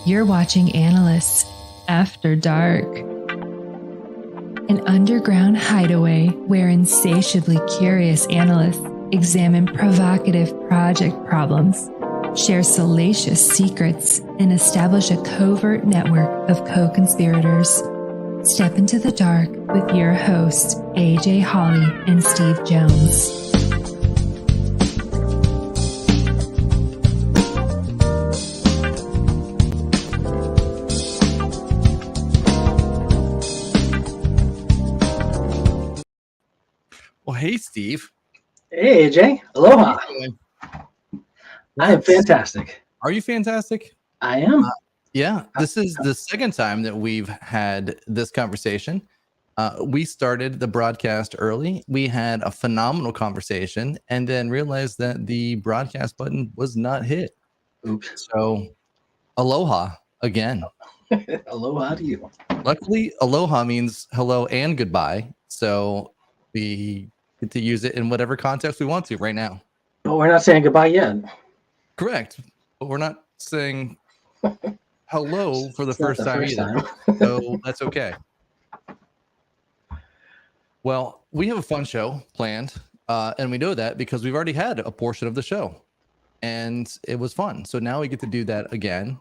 You're watching Analysts After Dark, an underground hideaway where insatiably curious analysts examine provocative project problems, share salacious secrets, and establish a covert network of co-conspirators. Step into the dark with your hosts, AJ Hawley and Steve Jones. Well, hey, Steve. Hey, AJ. Aloha. I am fantastic. Are you fantastic? I am. Yeah, this is the second time that we've had this conversation. We started the broadcast early. We had a phenomenal conversation and then realized that the broadcast button was not hit. Oops. So, aloha again. Aloha to you. Luckily, aloha means hello and goodbye. So, we get to use it in whatever context we want to right now. But we're not saying goodbye yet. Correct. But we're not saying hello for the It's not first time either. So that's okay. Well, we have a fun show planned. And we know that because we've already had a portion of the show. And it was fun. So now we get to do that again.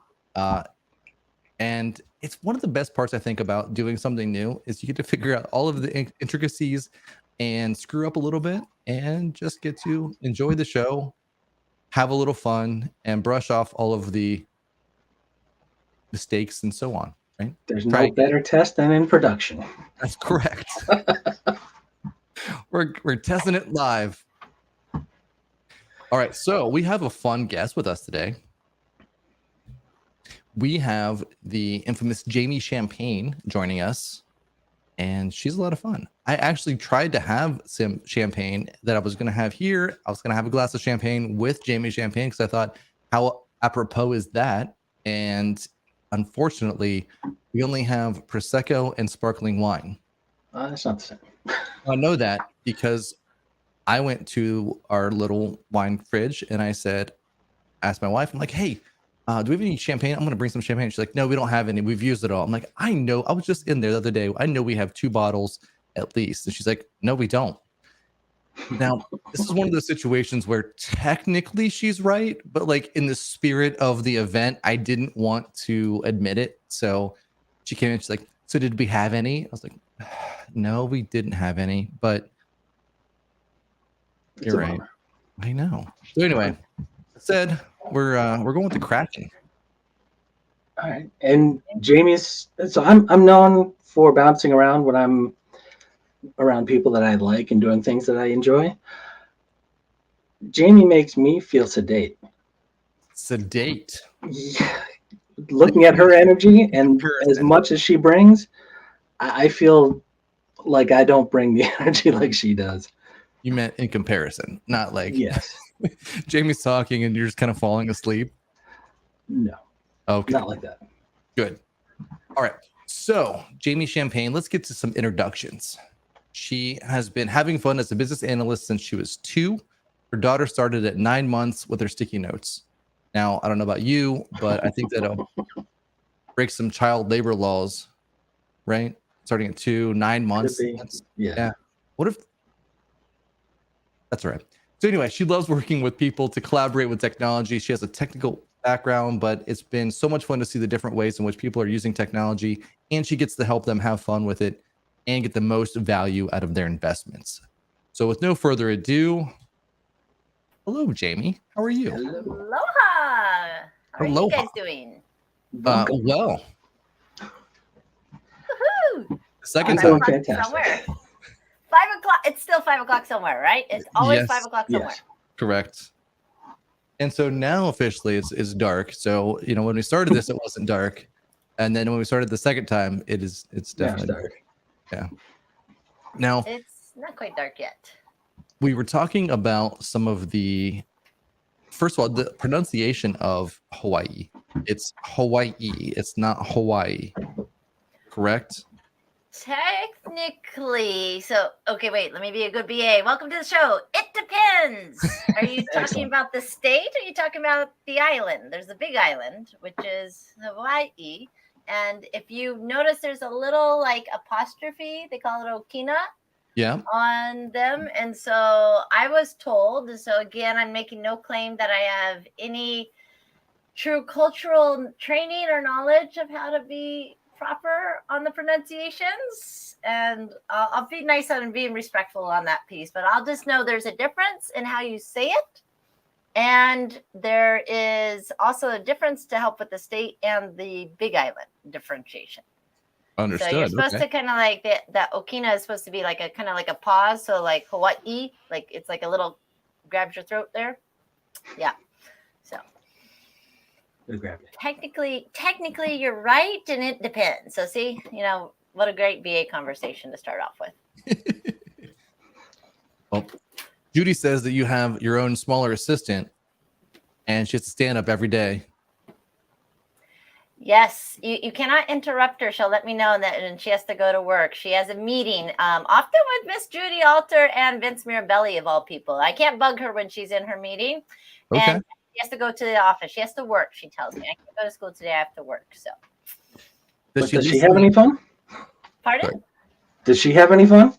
And it's one of the best parts, I think, about doing something new is you get to figure out all of the intricacies and screw up a little bit and just get to enjoy the show, have a little fun, and brush off all of the mistakes and so on, right? There's no better test than in production. That's correct. We're testing it live. All right, so we have a fun guest with us today. We have the infamous Jamie Champagne joining us, and she's a lot of fun. I actually tried to have some champagne that I was going to have here. I was going to have a glass of champagne with Jamie Champagne because I thought, how apropos is that? And unfortunately, we only have Prosecco and sparkling wine. That's not the same. I know that because I went to our little wine fridge and I asked my wife, I'm like, hey, do we have any champagne? I'm going to bring some champagne. She's like, no, we don't have any. We've used it all. I'm like, I know. I was just in there the other day. I know we have 2 bottles at least. And she's like, no, we don't. Now, this is one of those situations where technically she's right, but like in the spirit of the event, I didn't want to admit it. So she came in, she's like, so did we have any? I was like, no, we didn't have any, but you're right. I know. So anyway, said we're going with the Kraken. All right. And Jamie's, so I'm known for bouncing around when I'm around people that I like and doing things that I enjoy. Jamie makes me feel sedate. Sedate. Yeah. Looking at her energy and as much as she brings, I feel like I don't bring the energy like she does. You meant in comparison, not like yes. Jamie's talking and you're just kind of falling asleep. No. Okay. Not like that. Good. All right. So Jamie Champagne, let's get to some introductions. She has been having fun as a business analyst since she was 2. Her daughter started at 9 months with her sticky notes. Now, I don't know about you, but I think that'll break some child labor laws, right? Starting at 2, 9 months. Yeah. What if? That's all right. So anyway, she loves working with people to collaborate with technology. She has a technical background, but it's been so much fun to see the different ways in which people are using technology, and she gets to help them have fun with it and get the most value out of their investments. So with no further ado, hello, Jamie. How are you? Aloha. How are you guys doing? Well. Woohoo! Second time. Fantastic. 5 o'clock. It's still 5 o'clock somewhere, right? It's always 5 o'clock somewhere. Yes. Correct. And so now officially it's dark. So, you know, when we started this, it wasn't dark. And then when we started the second time, it's definitely dark. Yeah. Now it's not quite dark yet. We were talking about some of first of all, the pronunciation of Hawaii. It's Hawaii. It's not Hawaii. Correct? Technically, so okay, wait, let me be a good BA. Welcome to the show. It depends. Are you talking Excellent. about the state or are you talking about the island? There's a big island, which is Hawaii. And if you notice, there's a little like apostrophe, they call it Okina Yeah. on them. And so I was told, so again, I'm making no claim that I have any true cultural training or knowledge of how to be proper on the pronunciations, and I'll be nice on and being respectful on that piece, but I'll just know there's a difference in how you say it, and there is also a difference to help with the state and the Big Island differentiation. Understood. So you're supposed to kind of like that Okina is supposed to be like a kind of like a pause, so like Hawaii, like it's like a little grabs your throat there. Yeah. So technically you're right, and it depends. So see, what a great BA conversation to start off with. Well, Judy says that you have your own smaller assistant and she has to stand up every day. Yes, you cannot interrupt her. She'll let me know that, and she has to go to work. She has a meeting, often with Miss Judy Alter and Vince Mirabelli, of all people. I can't bug her when she's in her meeting. Okay. And she has to go to the office. She has to work, she tells me. I can't go to school today. I have to work. So, Does she have any fun? Pardon? Sorry. Does she have any fun?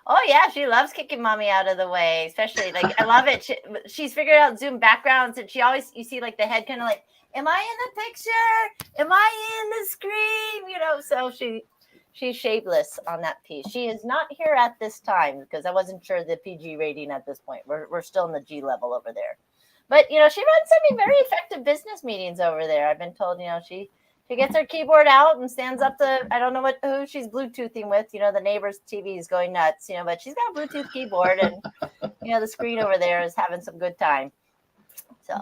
Oh yeah, she loves kicking mommy out of the way. Especially like I love it. She's figured out Zoom backgrounds, and you see like the head kind of like, am I in the picture? Am I in the screen? So she's shameless on that piece. She is not here at this time because I wasn't sure the PG rating at this point. We're still in the G level over there. But, she runs some very effective business meetings over there. I've been told, she gets her keyboard out and stands up to, I don't know who she's Bluetoothing with. The neighbor's TV is going nuts, but she's got a Bluetooth keyboard and, the screen over there is having some good time. So.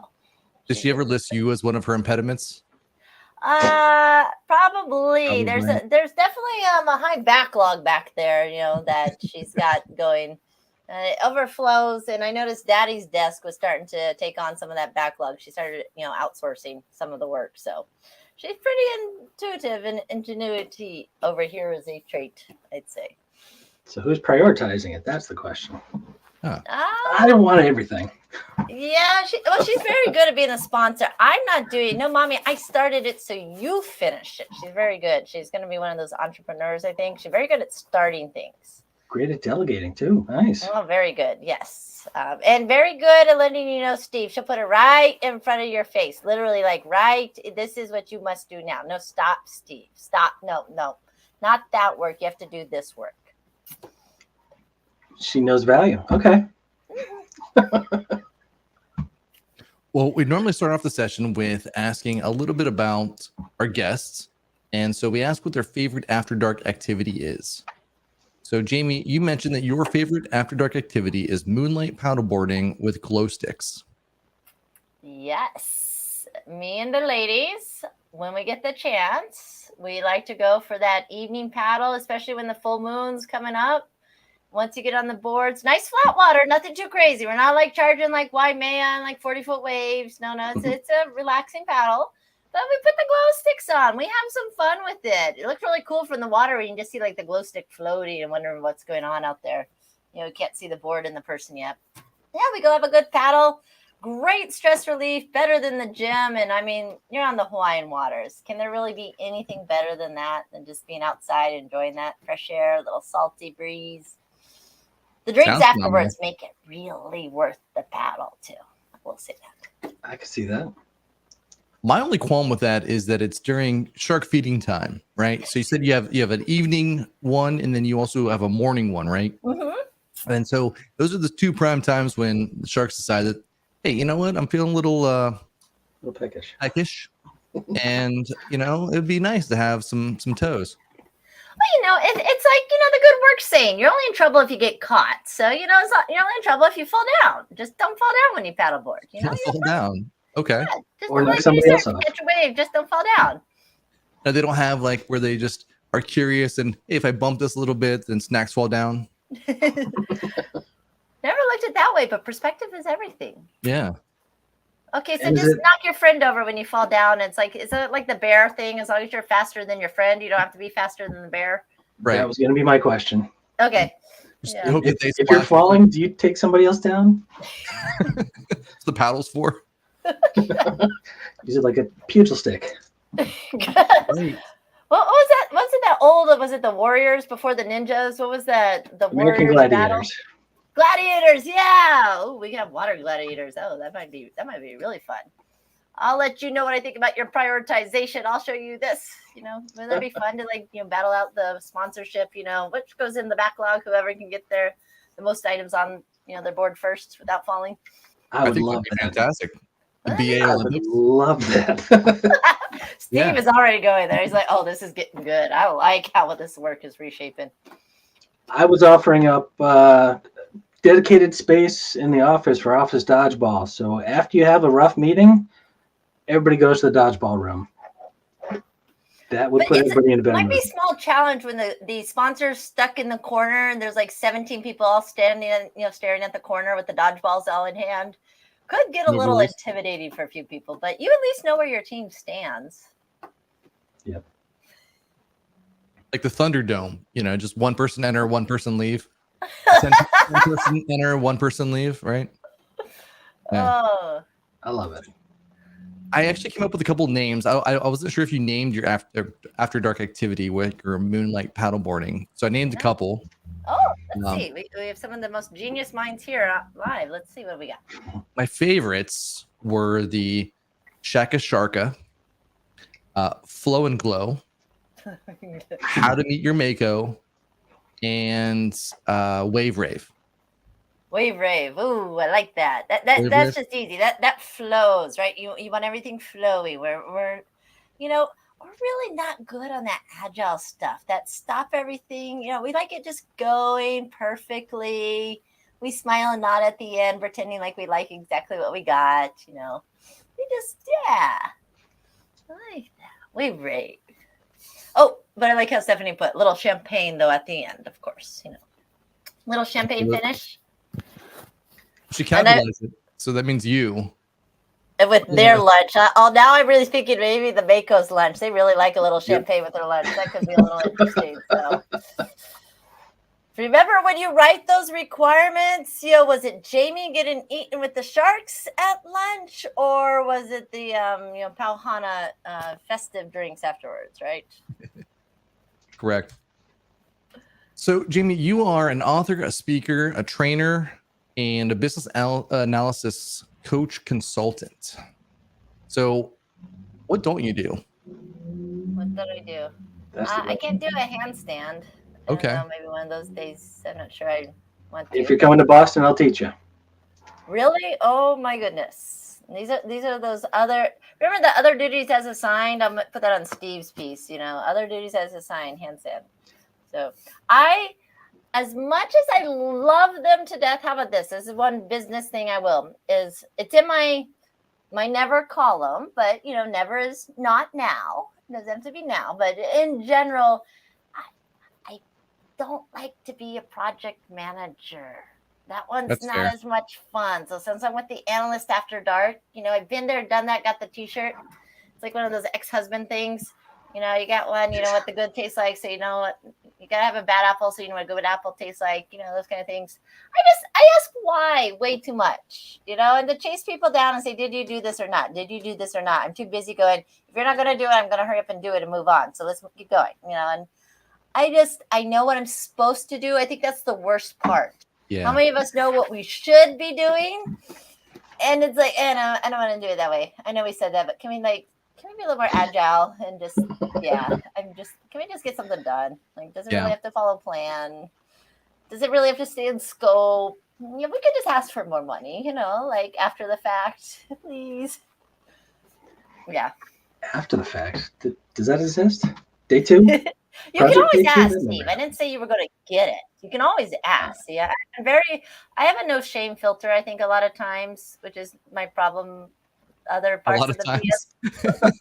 Does she ever list you as one of her impediments? Probably. There's definitely a high backlog back there, that she's got going. It overflows, and I noticed Daddy's desk was starting to take on some of that backlog. She started, outsourcing some of the work. So she's pretty intuitive, and ingenuity over here is a trait, I'd say. So who's prioritizing it? That's the question. Huh. I don't want everything. Yeah, she's very good at being a sponsor. I'm not doing no, mommy. I started it, so you finish it. She's very good. She's going to be one of those entrepreneurs, I think. She's very good at starting things. Great at delegating too. Nice. Oh, very good. Yes. And very good at letting you know, Steve. She'll put it right in front of your face. Literally like, right. This is what you must do now. No, stop, Steve. Stop. No, not that work. You have to do this work. She knows value. Okay. Well, we normally start off the session with asking a little bit about our guests. And so we ask what their favorite after dark activity is. So, Jamie, you mentioned that your favorite after dark activity is moonlight paddleboarding with glow sticks. Yes. Me and the ladies, when we get the chance, we like to go for that evening paddle, especially when the full moon's coming up. Once you get on the boards, nice flat water, nothing too crazy. We're not like charging like Waimea like 40-foot waves. No, it's a relaxing paddle. But we put the glow sticks on. We have some fun with it. It looks really cool from the water where you can just see like the glow stick floating and wondering what's going on out there. You can't see the board and the person yet. Yeah, we go have a good paddle. Great stress relief, better than the gym. And I mean, you're on the Hawaiian waters. Can there really be anything better than that, than just being outside, enjoying that fresh air, a little salty breeze? The drinks afterwards make it really worth the paddle too. We'll say that. I can see that. My only qualm with that is that it's during shark feeding time, right? So you said you have an evening one, and then you also have a morning one, right? Mm-hmm. And so those are the two prime times when the sharks decide that, hey, you know what? I'm feeling a little peckish. And it'd be nice to have some toes. Well, it's like, the good work saying, you're only in trouble if you get caught. So, you're only in trouble if you fall down. Just don't fall down when you paddleboard. Fall down. Okay. Yeah, or knock somebody else off. Catch a wave, just don't fall down. Now, they don't have like where they just are curious and, hey, if I bump this a little bit, then snacks fall down. Never looked at it that way, but perspective is everything. Yeah. Okay, so just knock your friend over when you fall down. It's like, is it like the bear thing? As long as you're faster than your friend, you don't have to be faster than the bear. Right. That was going to be my question. Okay. Just Yeah. hope that they If you're splash. falling, do you take somebody else down? What's the paddles for? Use it like a pugil stick. Right. What was that? Wasn't that old? Was it the Warriors before the Ninjas? What was that? The American Warriors battle? Gladiators. Gladiators, yeah. Oh, we can have water gladiators. Oh, that might be really fun. I'll let you know what I think about your prioritization. I'll show you this. Wouldn't that be fun to battle out the sponsorship? Which goes in the backlog. Whoever can get the most items on their board first without falling. I would think love that'd be that. fantastic. The BA I would Olympics. love that. Steve is already going there. He's like, "Oh, this is getting good. I like how this work is reshaping." I was offering up dedicated space in the office for office dodgeball. So after you have a rough meeting, everybody goes to the dodgeball room. That would put everybody in a better Might mood. be a small challenge when the sponsor's stuck in the corner and there's like 17 people all standing, staring at the corner with the dodgeballs all in hand. Could get a little intimidating for a few people, but you at least know where your team stands. Yep. Like the Thunderdome, just one person enter, one person leave. 10 person enter, one person leave, right? Yeah. Oh, I love it. I actually came up with a couple names. I wasn't sure if you named your after dark activity with your moonlight paddleboarding. So I named a couple. Oh, let's see. We have some of the most genius minds here live. Let's see what we got. My favorites were the Shaka Sharka, Flow and Glow, How to Meet Your Mako, and Wave Rave. Wave rave. Ooh, I like that. That's just easy. That flows, right? You want everything flowy. We're really not good on that agile stuff. That stop everything. We like it just going perfectly. We smile and nod at the end, pretending like we like exactly what we got. We just I like that. Wave rave. Oh, but I like how Stephanie put little champagne though at the end, of course. Little champagne finish. She capitalized it, so that means you. With their lunch. Now I'm really thinking maybe the Mako's lunch. They really like a little champagne with their lunch. That could be a little interesting. So, remember when you write those requirements? Was it Jamie getting eaten with the sharks at lunch, or was it the Pauhana festive drinks afterwards? Right. Correct. So, Jamie, you are an author, a speaker, a trainer, and a business analysis coach consultant. So what don't you do? What did I do? I can't do a handstand. Okay. Maybe one of those days. I'm not sure I want to. If you're coming to Boston, I'll teach you. Really? Oh my goodness. These are those other. Remember the other duties as assigned? I'm gonna put that on Steve's piece. Other duties as assigned, handstand. So as much as I love them to death, how about this? This is one business thing I will. It's in my never column, but never is not now. It doesn't have to be now, but in general, I don't like to be a project manager. That one's not as much fun. So since I'm with the Analysts After Dark, I've been there, done that, got the t-shirt. It's like one of those ex-husband things. You got one, what the good tastes like. So what, you got to have a bad apple. So you know what a good apple tastes like, those kind of things. I ask why way too much, and to chase people down and say, did you do this or not? Did you do this or not? I'm too busy going, if you're not going to do it, I'm going to hurry up and do it and move on. So let's keep going, and I know what I'm supposed to do. I think that's the worst part. Yeah. How many of us know what we should be doing? And it's like, I don't want to do it that way. I know we said that, but can we be a little more agile and just, can we just get something done? Does it really have to follow plan? Does it really have to stay in scope? We could just ask for more money, after the fact, please. Yeah. After the fact? Does that exist? Day 2? You can always ask, Steve. I didn't say you were going to get it. You can always ask. Yeah. I have a no shame filter, I think, a lot of times, which is my problem. Other parts of the BS.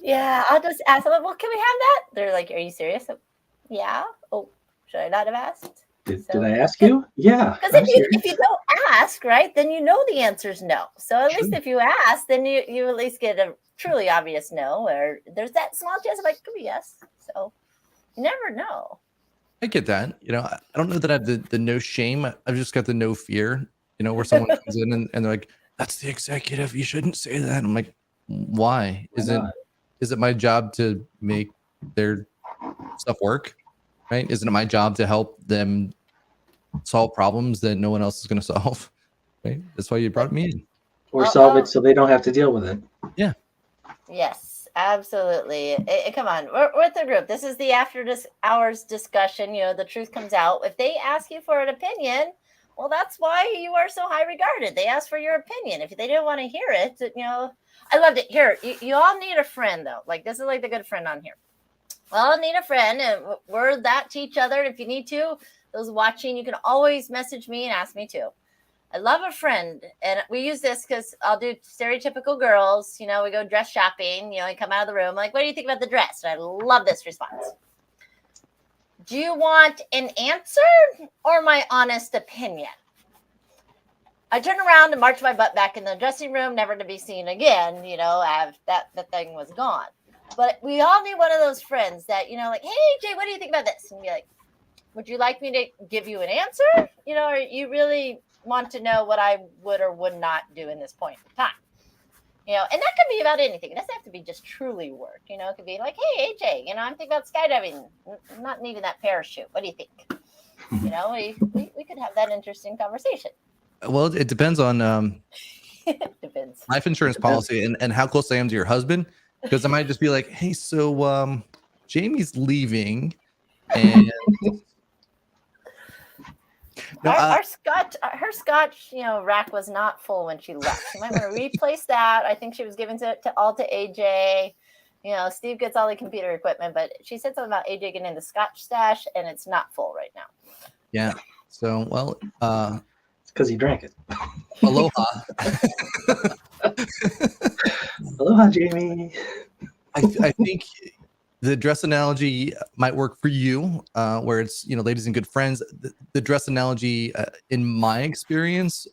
Yeah, I'll just ask them, well, can we have that? They're like, are you serious? Yeah. Oh, should I not have asked? Did I ask you? Yeah. Because if you don't ask, right, then the answer is no. So at least if you ask, then you at least get a truly obvious no, or there's that small chance of could be yes. So you never know. I get that. I don't know that I have the no shame. I've just got the no fear, where someone comes in and they're like, that's the executive. You shouldn't say that. I'm like, why? Is it my job to make their stuff work? Right? Isn't it my job to help them solve problems that no one else is going to solve? Right? That's why you brought me in. Or solve it so they don't have to deal with it. Yeah. Yes, absolutely. Come on, we're with the group. This is the after hours discussion. The truth comes out. If they ask you for an opinion, well, that's why you are so high regarded. They asked for your opinion. If they didn't want to hear it, I loved it. Here, you all need a friend, though. Like, this is like the good friend on here. Well, I need a friend, and we're that to each other. If you need to, those watching, you can always message me and ask me too. I love a friend, and we use this because I'll do stereotypical girls. We go dress shopping, and come out of the room. Like, what do you think about the dress? And I love this response. Do you want an answer or my honest opinion? I turn around and march my butt back in the dressing room, never to be seen again. That thing was gone. But we all need one of those friends that, like, hey, Jay, what do you think about this? And be like, would you like me to give you an answer? Or you really want to know what I would or would not do in this point in time. And that could be about anything. It doesn't have to be just truly work. It could be like, hey, AJ, I'm thinking about skydiving. I'm not needing that parachute. What do you think? We could have that interesting conversation. Well, it depends on Depends. life insurance policy and how close I am to your husband. Because I might just be like, hey, so Jamie's leaving. And no, her scotch, rack was not full when she left. She might want to replace that. I think she was giving it to AJ. Steve gets all the computer equipment, but she said something about AJ getting the scotch stash, and it's not full right now. Yeah. So, well, it's because he drank it. Aloha. Aloha, Jamie. I think the dress analogy might work for you, where it's, ladies and good friends. The dress analogy, in my experience,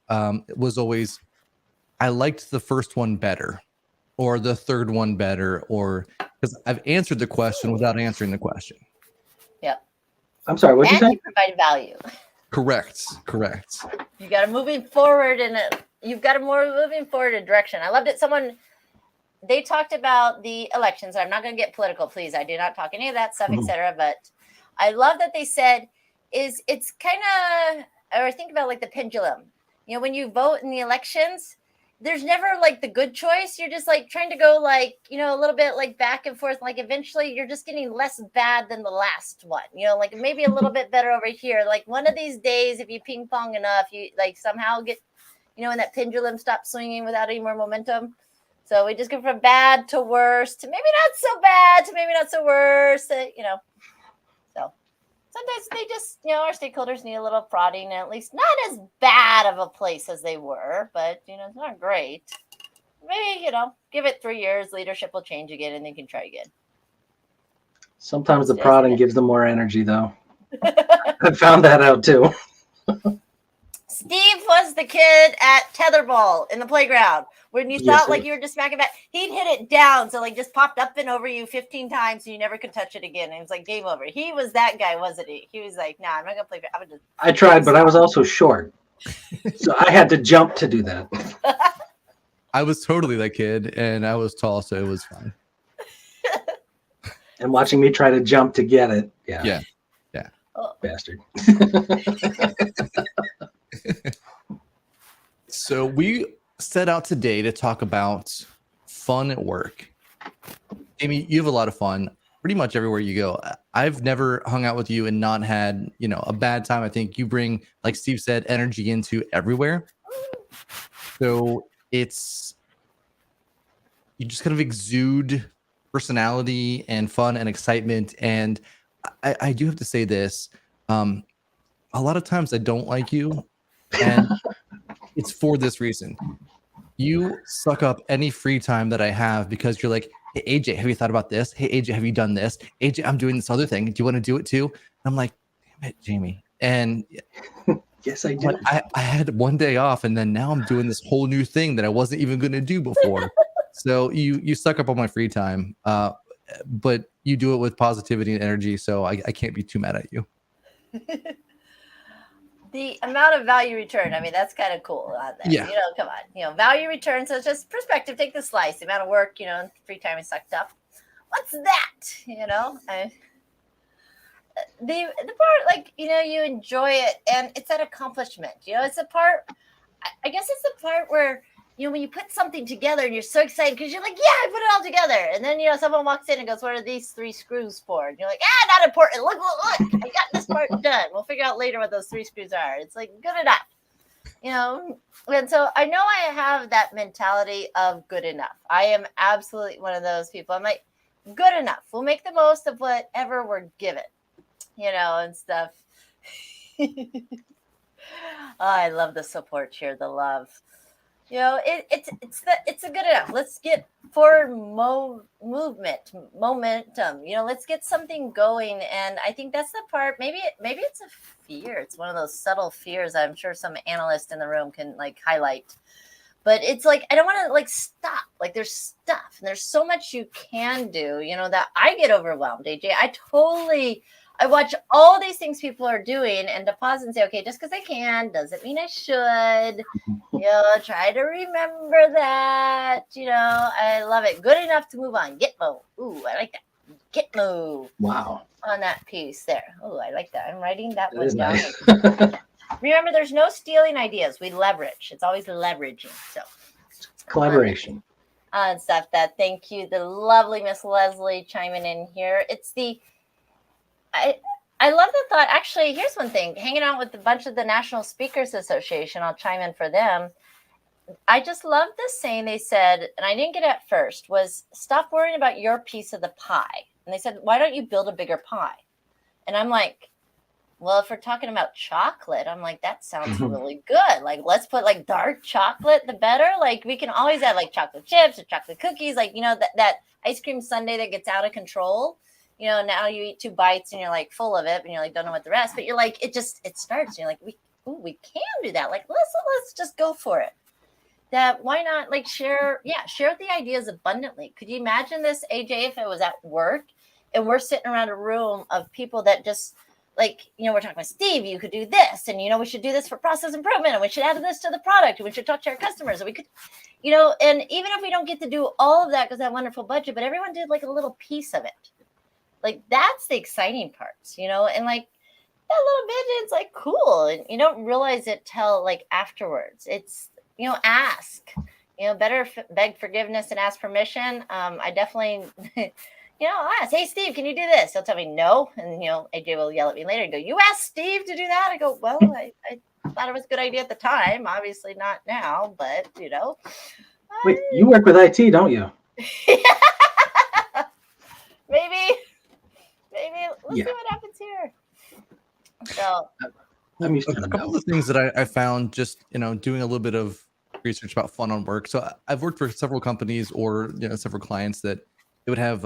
was always, I liked the first one better, or the third one better, or because I've answered the question without answering the question. Yep. I'm sorry, what did you say? You provide value. Correct. You got to moving forward you've got to moving forward in direction. I loved it. They talked about the elections. I'm not going to get political, please. I do not talk any of that stuff, etc. But I love that they said it's kind of, or think about like the pendulum. When you vote in the elections, there's never like the good choice. You're just like trying to go like, a little bit like back and forth. Like eventually you're just getting less bad than the last one, like maybe a little bit better over here. Like one of these days, if you ping pong enough, you like somehow get, when that pendulum stops swinging without any more momentum. So we just go from bad to worse to maybe not so bad to maybe not so worse. So sometimes they just, our stakeholders need a little prodding, and at least not as bad of a place as they were, but, it's not great. Maybe, give it 3 years, leadership will change again, and they can try again. Sometimes the prodding gives them more energy, though. I found that out, too. Steve was the kid at tetherball in the playground when you thought like you were just smacking back. He'd hit it down, so like just popped up and over you 15 times, so you never could touch it again. And it was like game over. He was that guy, wasn't he? He was like, "Nah, I'm not gonna play." I tried, but I was also short, so I had to jump to do that. I was totally that kid, and I was tall, so it was fine. And watching me try to jump to get it, yeah. Oh. Bastard. So we set out today to talk about fun at work. Amy, you have a lot of fun pretty much everywhere you go. I've never hung out with you and not had, a bad time. I think you bring, like Steve said, energy into everywhere. So you just kind of exude personality and fun and excitement. And I do have to say this. A lot of times I don't like you, and it's for this reason. You suck up any free time that I have because you're like, hey, AJ, have you thought about this? Hey, AJ, have you done this? AJ, I'm doing this other thing. Do you want to do it too? And I'm like, damn it, Jamie. And yes, I do. I had one day off, and then now I'm doing this whole new thing that I wasn't even going to do before. So you suck up all my free time. but you do it with positivity and energy, so I can't be too mad at you. The amount of value return, I mean, that's kind of cool on there. Yeah. Come on, value return. So it's just perspective. Take the slice, the amount of work, and free time is sucked up. What's that? The part, like, you enjoy it, and it's that accomplishment. It's a part. I guess it's the part where when you put something together and you're so excited because you're like, yeah, I put it all together, and then someone walks in and goes, what are these 3 screws for? And you're like, not important. Look, I got this part done. We'll figure out later what those 3 screws are. It's like good enough, And so I know I have that mentality of good enough. I am absolutely one of those people. I'm like, good enough. We'll make the most of whatever we're given, and stuff. Oh, I love the support here, the love. It's a good enough. Let's get forward momentum. Let's get something going. And I think that's the part. Maybe it's a fear. It's one of those subtle fears I'm sure some analyst in the room can highlight. But it's like, I don't want to stop. There's stuff and there's so much you can do, that I get overwhelmed, AJ. I watch all these things people are doing and pause and say, okay, just because I can doesn't mean I should. Try to remember that. I love it. Good enough to move on. Gitmo. Ooh, I like that. Gitmo. Wow. On that piece there. Oh, I like that. I'm writing that one down. Nice. Remember, there's no stealing ideas. We leverage. It's always leveraging. So collaboration. And stuff that. Thank you, the lovely Miss Leslie chiming in here. I love the thought. Actually, here's one thing. Hanging out with a bunch of the National Speakers Association, I'll chime in for them. I just love this saying they said, and I didn't get it at first, was stop worrying about your piece of the pie. And they said, why don't you build a bigger pie? And I'm like, well, if we're talking about chocolate, I'm like, that sounds really good. Let's put dark chocolate, the better. We can always add chocolate chips or chocolate cookies, that ice cream sundae that gets out of control. Now you eat 2 bites and you're full of it and you're don't know what the rest, but you're it starts. And you're we can do that. Let's just go for it. That why not share the ideas abundantly. Could you imagine this, AJ, if it was at work and we're sitting around a room of people that just we're talking about Steve, you could do this, and we should do this for process improvement, and we should add this to the product, and we should talk to our customers, and we could, and even if we don't get to do all of that because that wonderful budget, but everyone did a little piece of it. That's the exciting parts, and that little bit, it's cool. And you don't realize it till afterwards. It's, ask, better beg forgiveness and ask permission. I definitely, I'll ask, hey, Steve, can you do this? He'll tell me no. And, AJ will yell at me later and go, you asked Steve to do that? I go, well, I thought it was a good idea at the time. Obviously not now, but, Wait, you work with IT, don't you? Maybe. Let's see what happens here. So, a couple of things that I found just doing a little bit of research about fun on work. So I've worked for several companies or several clients that they would have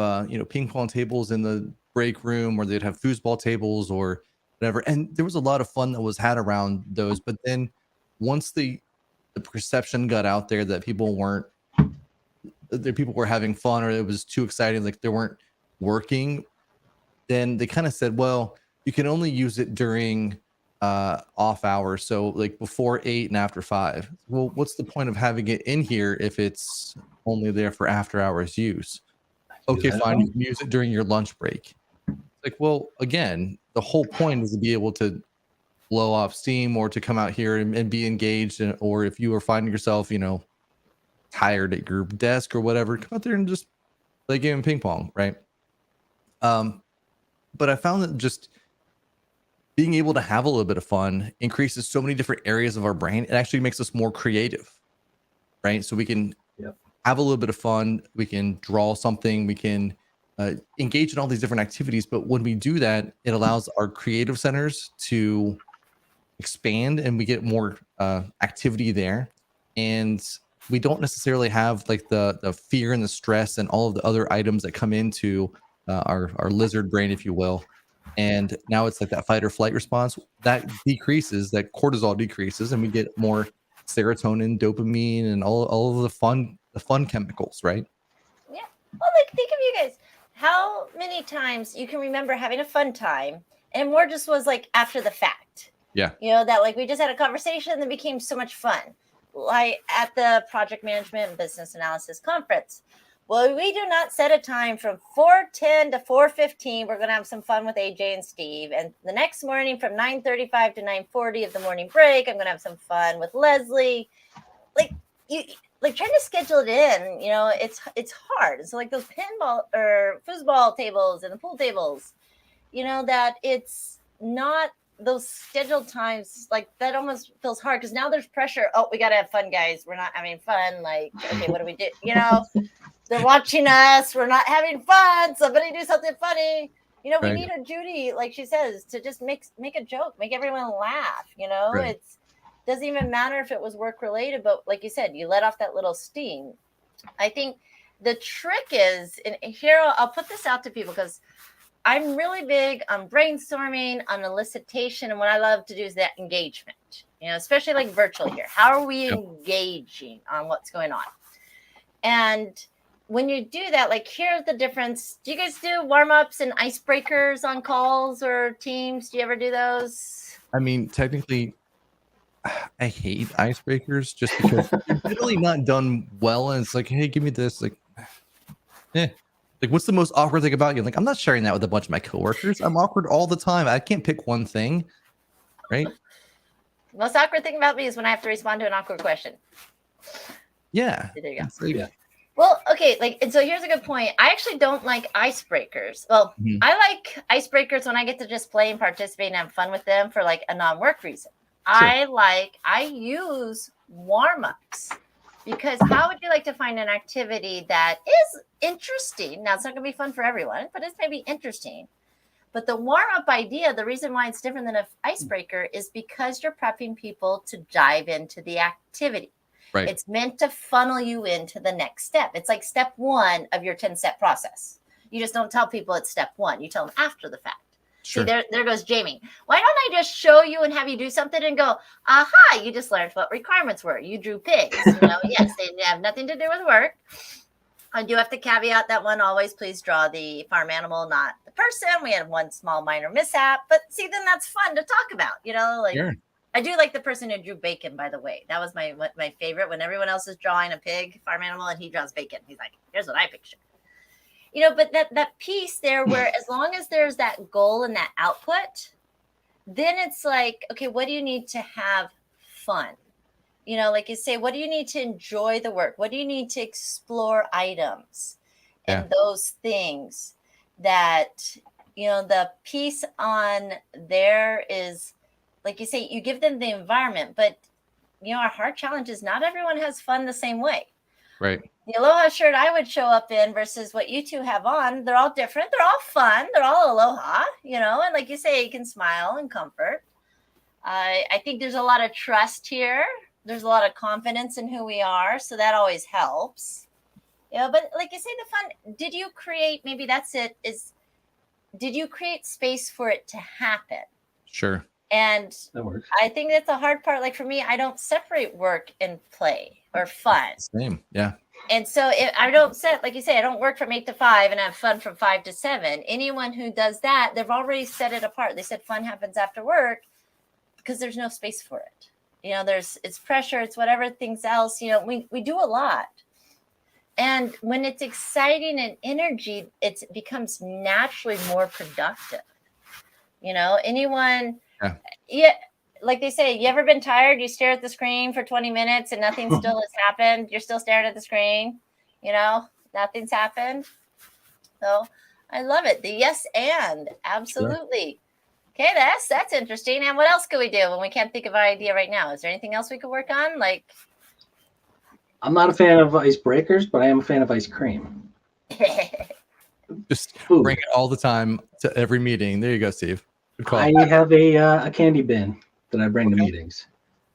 ping pong tables in the break room, or they'd have foosball tables or whatever. And there was a lot of fun that was had around those. But then once the perception got out there that people were having fun, or it was too exciting, they weren't working, then they kind of said, well, you can only use it during off hours. So before 8 and after 5. Well, what's the point of having it in here if it's only there for after hours use? Okay, fine. You can use it during your lunch break. Well, again, the whole point is to be able to blow off steam, or to come out here and be engaged. Or if you are finding yourself, tired at your desk or whatever, come out there and just play a game of ping pong, right? But I found that just being able to have a little bit of fun increases so many different areas of our brain. It actually makes us more creative, right? So we can have a little bit of fun. We can draw something. We can engage in all these different activities. But when we do that, it allows our creative centers to expand, and we get more activity there. And we don't necessarily have the fear and the stress and all of the other items that come into our lizard brain, if you will. And now it's that fight or flight response that decreases, that cortisol decreases, and we get more serotonin, dopamine, and all of the fun chemicals, right? Yeah. Well, think of you guys. how many times you can remember having a fun time and more just was like after the fact? Yeah. That like we just had a conversation that became so much fun. Like at the Project Management and Business Analysis Conference. Well, we do not set a time from 4:10 to 4:15. We're going to have some fun with AJ and Steve. And the next morning from 9:35 to 9:40 of the morning break, I'm going to have some fun with Leslie. Like trying to schedule it in, it's hard. So like those pinball or foosball tables and the pool tables, that it's not those scheduled times, like that almost feels hard because now there's pressure. Oh, we got to have fun, guys. We're not having fun. Like, okay, what do we do? They're watching us. We're not having fun. Somebody do something funny. We Right. need a Judy, like she says, to just make a joke, make everyone laugh. Right. It's doesn't even matter if it was work related, but like you said, you let off that little steam. I think the trick is, and here I'll put this out to people because I'm really big on brainstorming, on elicitation, and what I love to do is that engagement, especially like virtual here. How are we engaging on what's going on? And when you do that, like here's the difference. Do you guys do warm-ups and icebreakers on calls or teams? Do you ever do those? I mean, technically, I hate icebreakers just because they're literally not done well. And it's like, hey, give me this. Like, like, what's the most awkward thing about you? Like, I'm not sharing that with a bunch of my coworkers. I'm awkward all the time. I can't pick one thing, right? Most awkward thing about me is when I have to respond to an awkward question. Yeah. There you go. Like, Yeah. Well, okay, and so here's a good point. I actually don't like icebreakers. Well, I like icebreakers when I get to just play and participate and have fun with them for like a non-work reason. Sure. I use warm-ups because how would you like to find an activity that is interesting? Now, it's not going to be fun for everyone, but it's maybe interesting. But the warm-up idea, the reason why it's different than an icebreaker is because you're prepping people to dive into the activity. Right. It's meant to funnel you into the next step. It's like step 1 of your 10-step process. You just don't tell people it's step 1. You tell them after the fact. Sure. See, there goes Jamie. Why don't I just show you and have you do something and go, aha, you just learned what requirements were. You drew pigs. Yes, they have nothing to do with work. I do have to caveat that one. Always please draw the farm animal, not the person. We had one small minor mishap. But see, then that's fun to talk about, Sure. I do like the person who drew bacon, by the way. That was my favorite. When everyone else is drawing a pig, farm animal, and he draws bacon. He's like, here's what I picture. But that piece there where as long as there's that goal and that output, then it's like, okay, what do you need to have fun? Like you say, what do you need to enjoy the work? What do you need to explore items and those things that, the piece on there is, like you say, you give them the environment, but our hard challenge is not everyone has fun the same way. Right. The Aloha shirt I would show up in versus what you two have on, they're all different. They're all fun. They're all Aloha, and like you say, you can smile and comfort. I think there's a lot of trust here. There's a lot of confidence in who we are. So that always helps. But like you say, the fun, did you create, maybe that's it, did you create space for it to happen? Sure. And I think that's the hard part. Like for me, I don't separate work and play or fun. Same. Yeah. And so I don't set, like you say, I don't work from 8 to 5 and have fun from 5 to 7. Anyone who does that, they've already set it apart. They said fun happens after work because there's no space for it. It's pressure, it's whatever things else, we do a lot. And when it's exciting and energy, it becomes naturally more productive. Anyone, like they say, you ever been tired? You stare at the screen for 20 minutes and nothing still has happened. You're still staring at the screen. Nothing's happened. So I love it. The yes and absolutely. Sure. Okay, that's interesting. And what else could we do when we can't think of an idea right now? Is there anything else we could work on? Like, I'm not a fan of icebreakers, but I am a fan of ice cream. Just bring it all the time to every meeting. There you go, Steve. Good call. I have a candy bin that I bring to meetings.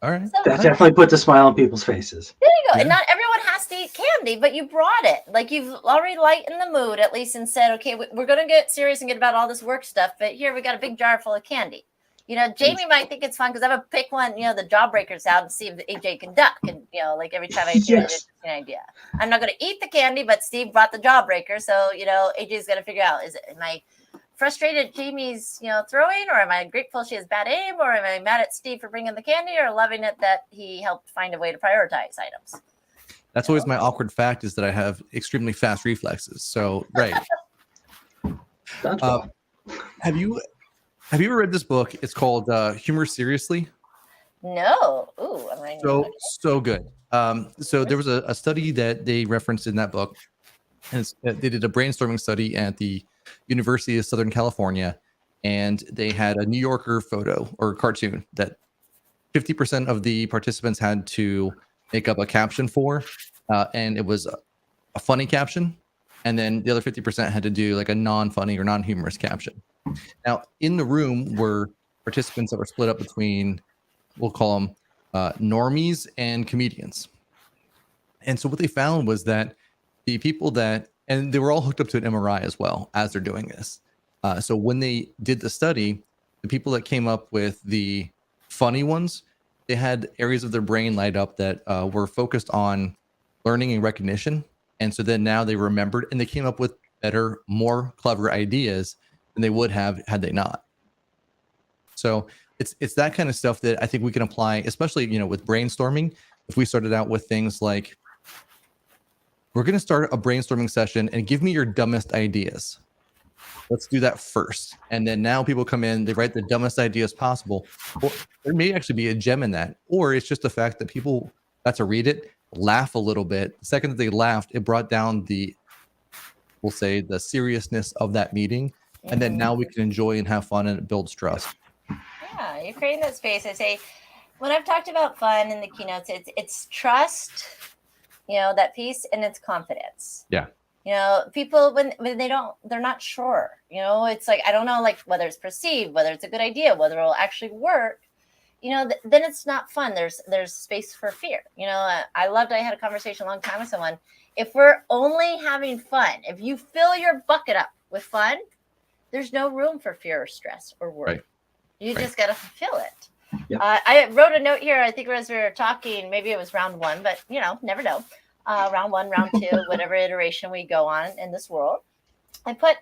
All right. That definitely puts a smile on people's faces. There you go. Yeah. And not everyone has to eat candy, but you brought it. Like you've already lightened the mood at least and said, okay, we're going to get serious and get about all this work stuff, but here we got a big jar full of candy. Jamie might think it's fun because I'm gonna pick one, the jawbreakers out and see if AJ can duck. And like every time I hear Yes. it's an idea. I'm not gonna eat the candy, but Steve brought the jawbreaker, so AJ's gonna figure out am I frustrated Jamie's throwing, or am I grateful she has bad aim, or am I mad at Steve for bringing the candy, or loving it that he helped find a way to prioritize items? That's always my awkward fact, is that I have extremely fast reflexes. So right. Dodgeball. Have you ever read this book? It's called Humor Seriously. No. Ooh, am I So good. So there was a study that they referenced in that book, and they did a brainstorming study at the University of Southern California, and they had a New Yorker photo or cartoon that 50% of the participants had to make up a caption for, and it was a funny caption, and then the other 50% had to do like a non-funny or non-humorous caption. Now, in the room were participants that were split up between, we'll call them normies and comedians. And so what they found was that the people and they were all hooked up to an MRI as well as they're doing this. So when they did the study, the people that came up with the funny ones, they had areas of their brain light up that were focused on learning and recognition. And so then now they remembered, and they came up with better, more clever ideas than they would have had they not. So it's that kind of stuff that I think we can apply, especially, with brainstorming. If we started out with things like, we're going to start a brainstorming session and give me your dumbest ideas. Let's do that first. And then now people come in, they write the dumbest ideas possible. Well, there may actually be a gem in that, or it's just the fact that people got to read it, laugh a little bit. The second that they laughed, it brought down we'll say, the seriousness of that meeting. And then now we can enjoy and have fun, and it builds trust. Yeah, you're creating that space. I say, when I've talked about fun in the keynotes, it's trust, that piece, and it's confidence. Yeah. People, when they're not sure, it's like, I don't know, like whether it's perceived, whether it's a good idea, whether it'll actually work, then it's not fun. There's space for fear. I had a conversation a long time with someone. If we're only having fun, if you fill your bucket up with fun, there's no room for fear or stress or worry. Right. You just got to fulfill it. Yep. I wrote a note here. I think as we were talking, maybe it was round one, but never know. Round one, round two, whatever iteration we go on in this world. I put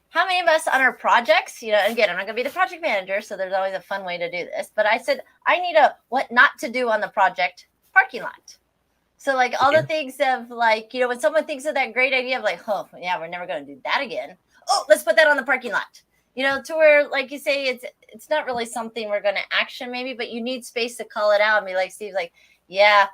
how many of us on our projects, and again, I'm not going to be the project manager, so there's always a fun way to do this. But I said, I need a what not to do on the project parking lot. So like all the things of like, when someone thinks of that great idea of like, oh, yeah, we're never going to do that again. Oh, let's put that on the parking lot. To where, like you say, it's not really something we're going to action maybe, but you need space to call it out and be like, Steve's like, yeah,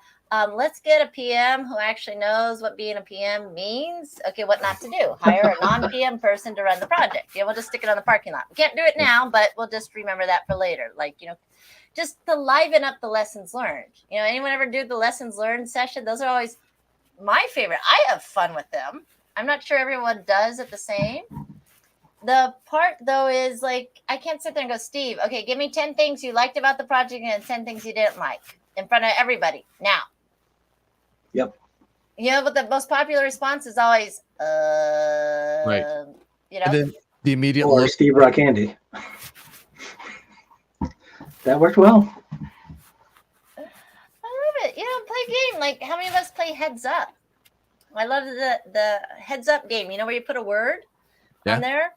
let's get a PM who actually knows what being a PM means. Okay, what not to do. Hire a non-PM person to run the project. We'll just stick it on the parking lot. We can't do it now, but we'll just remember that for later. Like, just to liven up the lessons learned. Anyone ever do the lessons learned session? Those are always my favorite. I have fun with them. I'm not sure everyone does it the same. The part, though, is like, I can't sit there and go, Steve, okay, give me 10 things you liked about the project and 10 things you didn't like in front of everybody now. Yep. But the most popular response is always, right. And then the immediate or Steve Rock Andy. That worked well. I love it. Play a game. Like, how many of us play Heads Up? I love the Heads Up game. Where you put a word on there.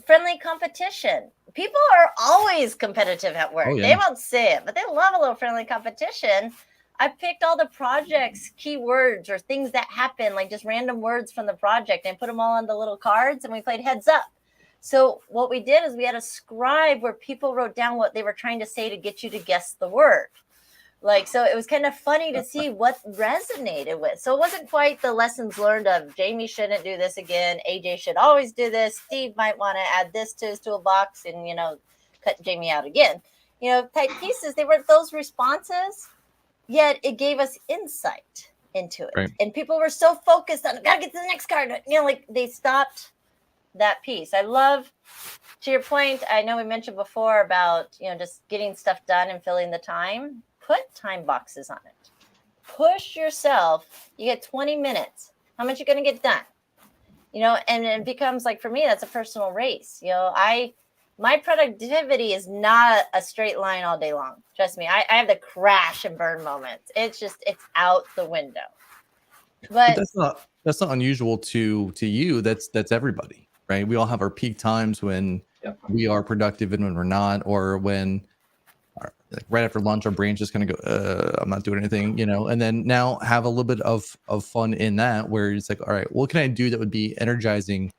Friendly competition. People are always competitive at work. They won't say it, but they love a little friendly competition. I picked all the projects, keywords, or things that happen, like just random words from the project, and put them all on the little cards, and we played Heads Up. So what we did is we had a scribe where people wrote down what they were trying to say to get you to guess the word. So it was kind of funny to see what resonated with. So it wasn't quite the lessons learned of Jamie shouldn't do this again. AJ should always do this. Steve might want to add this to his toolbox and, cut Jamie out again. Type pieces. They weren't those responses, yet it gave us insight into it. Right. And people were so focused on, gotta get to the next card. They stopped that piece. I love, to your point, I know we mentioned before about, just getting stuff done and filling the time. Put time boxes on it. Push yourself. You get 20 minutes. How much are you going to get done? And it becomes like, for me, that's a personal race. my productivity is not a straight line all day long. Trust me, I have the crash and burn moments. It's out the window. But that's not unusual to you. That's everybody, right? We all have our peak times when we are productive and when we're not, or when like right after lunch our brain's just gonna go, I'm not doing anything, you know. And then now have a little bit of fun in that, where it's like, all right, what can I do that would be energizing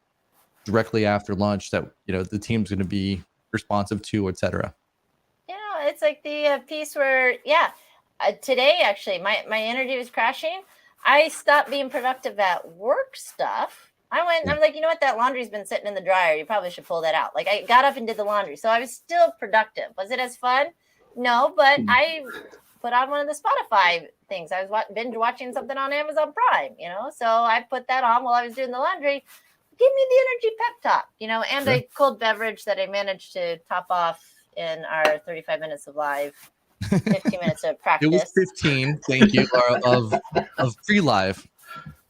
directly after lunch that, you know, the team's going to be responsive to, etc. You know, it's like the piece where, today actually my energy was crashing. I stopped being productive at work stuff. I'm like, you know what, that laundry's been sitting in the dryer. You probably should pull that out. Like, I got up and did the laundry, so I was still productive. Was it as fun? No, but I put on one of the Spotify things. I was binge watching something on Amazon Prime, you know, so I put that on while I was doing the laundry. Give me the energy pep talk, you know, and a cold beverage that I managed to top off in our 35 minutes of live, 15 minutes of practice. It was 15, thank you, of free live.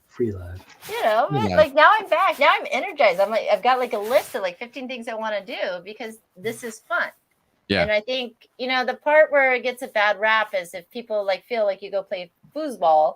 Free live. You know, but like now I'm back. Now I'm energized. I'm like, I've got like a list of like 15 things I want to do because this is fun. Yeah. And I think, you know, the part where it gets a bad rap is if people like feel like you go play foosball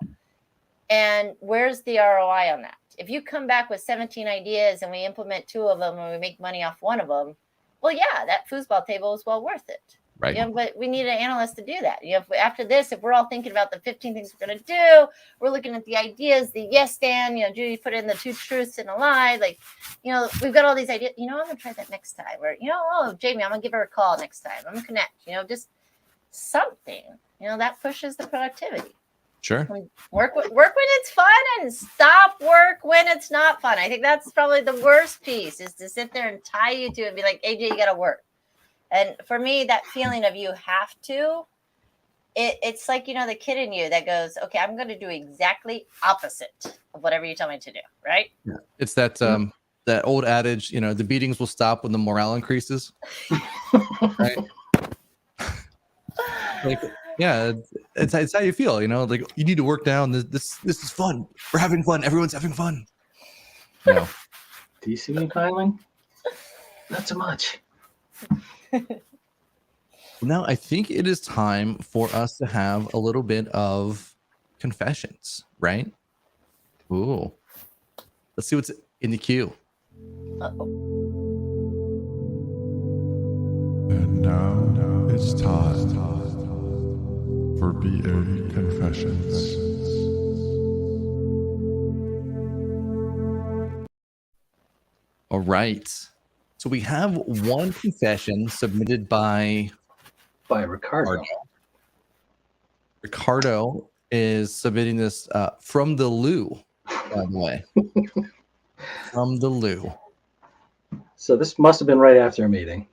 and where's the ROI on that? If you come back with 17 ideas and we implement 2 of them and we make money off 1 of them, well, yeah, that foosball table is well worth it. Right. You know, but we need an analyst to do that. You know, after this, if we're all thinking about the 15 things we're going to do, we're looking at the ideas, the yes stand, you know, Judy put in the 2 truths and a lie. Like, you know, we've got all these ideas. You know, I'm going to try that next time. Or, you know, oh, Jamie, I'm going to give her a call next time. I'm going to connect, you know, just something, you know, that pushes the productivity. Sure. Work when it's fun and stop work when it's not fun. I think that's probably the worst piece is to sit there and tie you to it and be like, AJ, you got to work. And for me, that feeling of you have to, it's like, you know, the kid in you that goes, okay, I'm going to do exactly opposite of whatever you tell me to do. Right. Yeah. It's that that old adage, you know, the beatings will stop when the morale increases. Right. Like, yeah, it's how you feel, you know, like you need to work down. This is fun. We're having fun. Everyone's having fun. No. Do you see me smiling? Not so much. Now, I think it is time for us to have a little bit of confessions, right? Ooh. Let's see what's in the queue. And now it's time for BA Confessions. All right. So we have one confession submitted by Ricardo. Ricardo is submitting this from the loo, by the way. From the loo. So this must have been right after a meeting.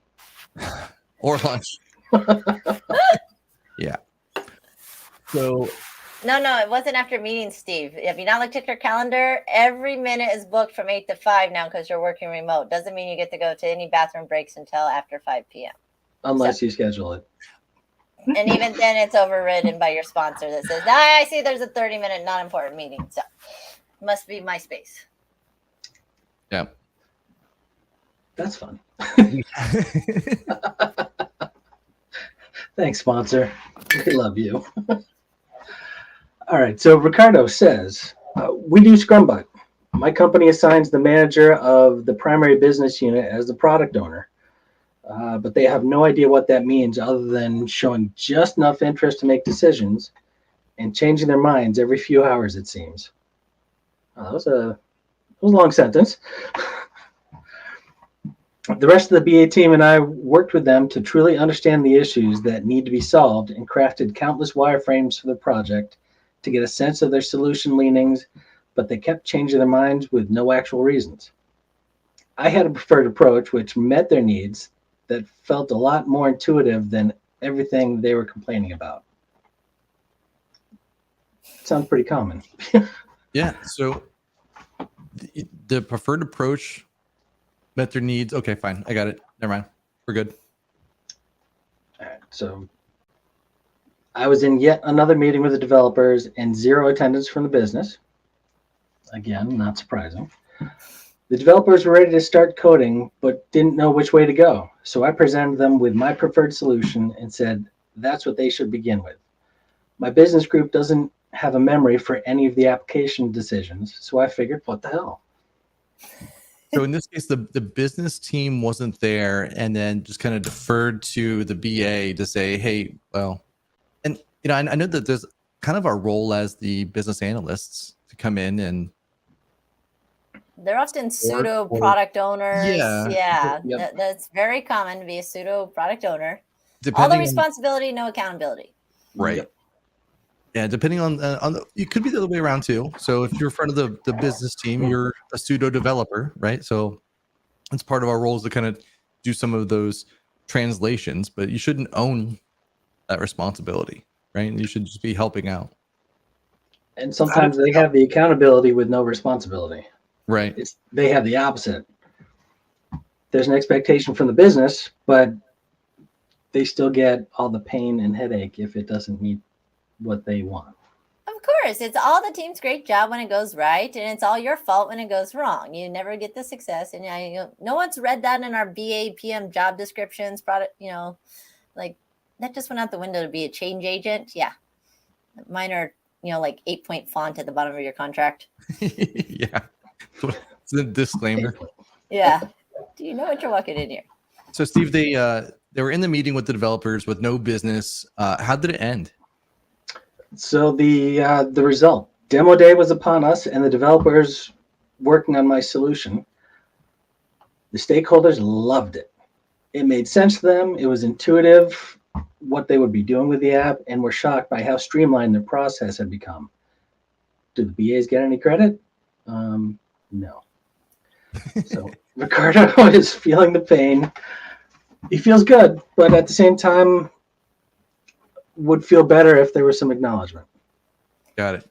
Or lunch. Yeah. So No, it wasn't after meetings, Steve. Have you not looked at your calendar? Every minute is booked from 8 to 5 now because you're working remote. Doesn't mean you get to go to any bathroom breaks until after 5 p.m. Unless you schedule it. And even then it's overridden by your sponsor that says, I see there's a 30-minute non-important meeting. So it must be my space. Yeah. That's fun. Thanks, sponsor. We love you. All right. So Ricardo says, we do Scrumbug. My company assigns the manager of the primary business unit as the product owner. But they have no idea what that means other than showing just enough interest to make decisions and changing their minds every few hours, it seems. That was a long sentence. The rest of the BA team and I worked with them to truly understand the issues that need to be solved and crafted countless wireframes for the project to get a sense of their solution leanings, but they kept changing their minds with no actual reasons. I had a preferred approach which met their needs that felt a lot more intuitive than everything they were complaining about. Sounds pretty common. Yeah. So the preferred approach met their needs. Okay, fine. I got it. Never mind. We're good. All right. So I was in yet another meeting with the developers and 0 attendance from the business. Again, not surprising. The developers were ready to start coding, but didn't know which way to go. So I presented them with my preferred solution and said, that's what they should begin with. My business group doesn't have a memory for any of the application decisions, so I figured, what the hell? So in this case, the business team wasn't there, and then just kind of deferred to the BA to say, hey, well, and I know that there's kind of our role as the business analysts to come in and they're often pseudo product owners. Yeah. Yep. That's very common to be a pseudo product owner. All the depending on, responsibility, no accountability. right. Yep. Yeah, depending on it could be the other way around too. So if you're in front of the business team, you're a pseudo developer, right? So it's part of our roles to kind of do some of those translations, but you shouldn't own that responsibility, right? You should just be helping out. And sometimes they have the accountability with no responsibility. Right. They have the opposite. There's an expectation from the business, but they still get all the pain and headache if it doesn't meet what they want. Of course, it's all the team's great job when it goes right, and it's all your fault when it goes wrong. You never get the success, and no one's read that in our BA PM job descriptions. Product, like that just went out the window to be a change agent. Yeah, mine are like 8-point font at the bottom of your contract. Yeah, it's a disclaimer. Yeah, do you know what you're walking in here? So Steve, they were in the meeting with the developers with no business. How did it end? So the result, demo day was upon us, and the developers working on my solution. The stakeholders loved it. It made sense to them. It was intuitive what they would be doing with the app, and were shocked by how streamlined their process had become. Did the BAs get any credit? No. So Ricardo is feeling the pain. He feels good, but at the same time, would feel better if there was some acknowledgement. Got it.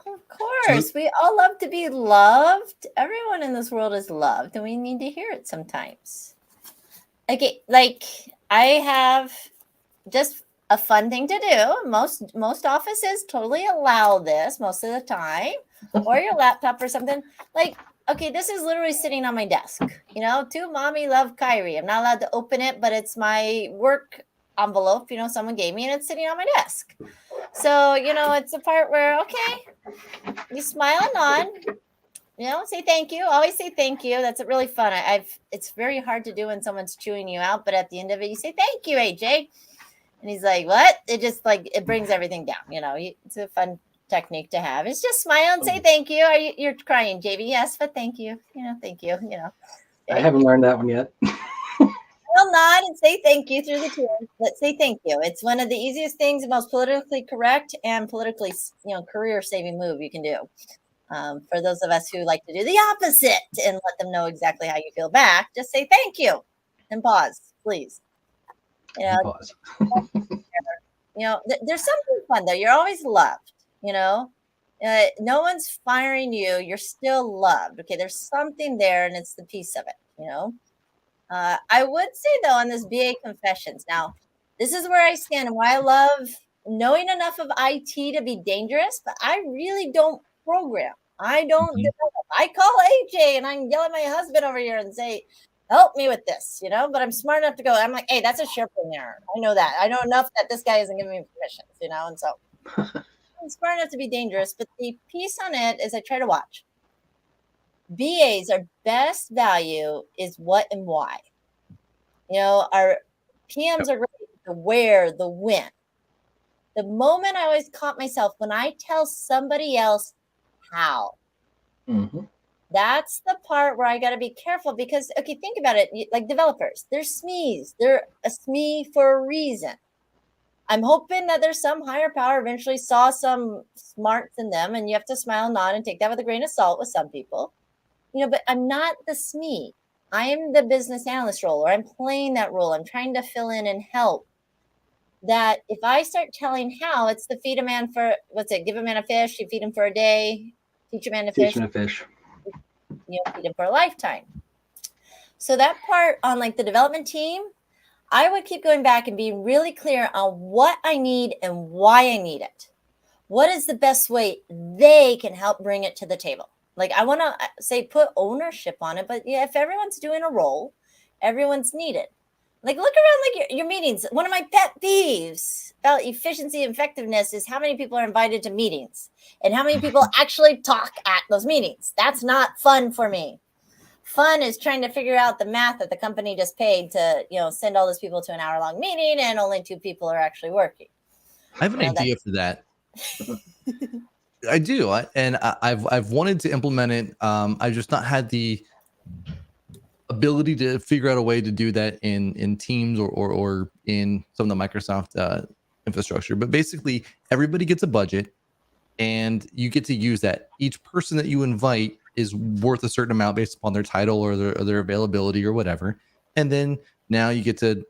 Of course, we all love to be loved. Everyone in this world is loved, and we need to hear it sometimes. Okay, like I have just a fun thing to do. Most offices totally allow this most of the time, or your laptop or something. Like, okay, this is literally sitting on my desk. To mommy love Kyrie. I'm not allowed to open it, but it's my work envelope, someone gave me, and it's sitting on my desk. So, it's the part where, okay, you smile and nod, say thank you. Always say thank you. That's really fun. It's very hard to do when someone's chewing you out, but at the end of it, you say thank you, AJ. And he's like, what? It just it brings everything down. It's a fun technique to have. It's just smile and say thank you. You're crying, JB. Yes, but thank you. Thank you. I haven't learned that one yet. Will nod and say thank you through the tears. Let's say thank you. It's one of the easiest things, the most politically correct and politically, career-saving move you can do. For those of us who like to do the opposite and let them know exactly how you feel back, just say thank you and pause, please. Pause. There's something fun though. You're always loved. No one's firing you. You're still loved. Okay, there's something there, and it's the piece of it. I would say though on this BA confessions. Now, this is where I stand and why I love knowing enough of IT to be dangerous, but I really don't program. I don't develop. I call AJ and I can yell at my husband over here and say, help me with this, but I'm smart enough to go. I'm like, hey, that's a SharePoint error. I know that. I know enough that this guy isn't giving me permissions, and so I'm smart enough to be dangerous. But the piece on it is I try to watch. BAs, our best value is what and why. Our PMs are great, the where, the when. The moment I always caught myself when I tell somebody else how. Mm-hmm. That's the part where I got to be careful because, okay, think about it. Like developers, they're SMEs. They're a SME for a reason. I'm hoping that there's some higher power eventually saw some smarts in them, and you have to smile and nod and take that with a grain of salt with some people. But I'm not the SME. I am the business analyst role, or I'm playing that role. I'm trying to fill in and help. That if I start telling how, it's the feed a man for, give a man a fish, you feed him for a day, teach a man to fish. Teach him to fish. Feed him for a lifetime. So that part on like the development team, I would keep going back and be really clear on what I need and why I need it. What is the best way they can help bring it to the table? Like, I want to say put ownership on it, but yeah, if everyone's doing a role, everyone's needed. Like, look around like your meetings. One of my pet peeves about efficiency and effectiveness is how many people are invited to meetings and how many people actually talk at those meetings. That's not fun for me. Fun is trying to figure out the math that the company just paid to, send all those people to an hour-long meeting and only 2 people are actually working. I have an idea for that. I do, I've wanted to implement it. I've just not had the ability to figure out a way to do that in Teams or in some of the Microsoft infrastructure. But basically, everybody gets a budget, and you get to use that. Each person that you invite is worth a certain amount based upon their title or their availability or whatever. And then now you get to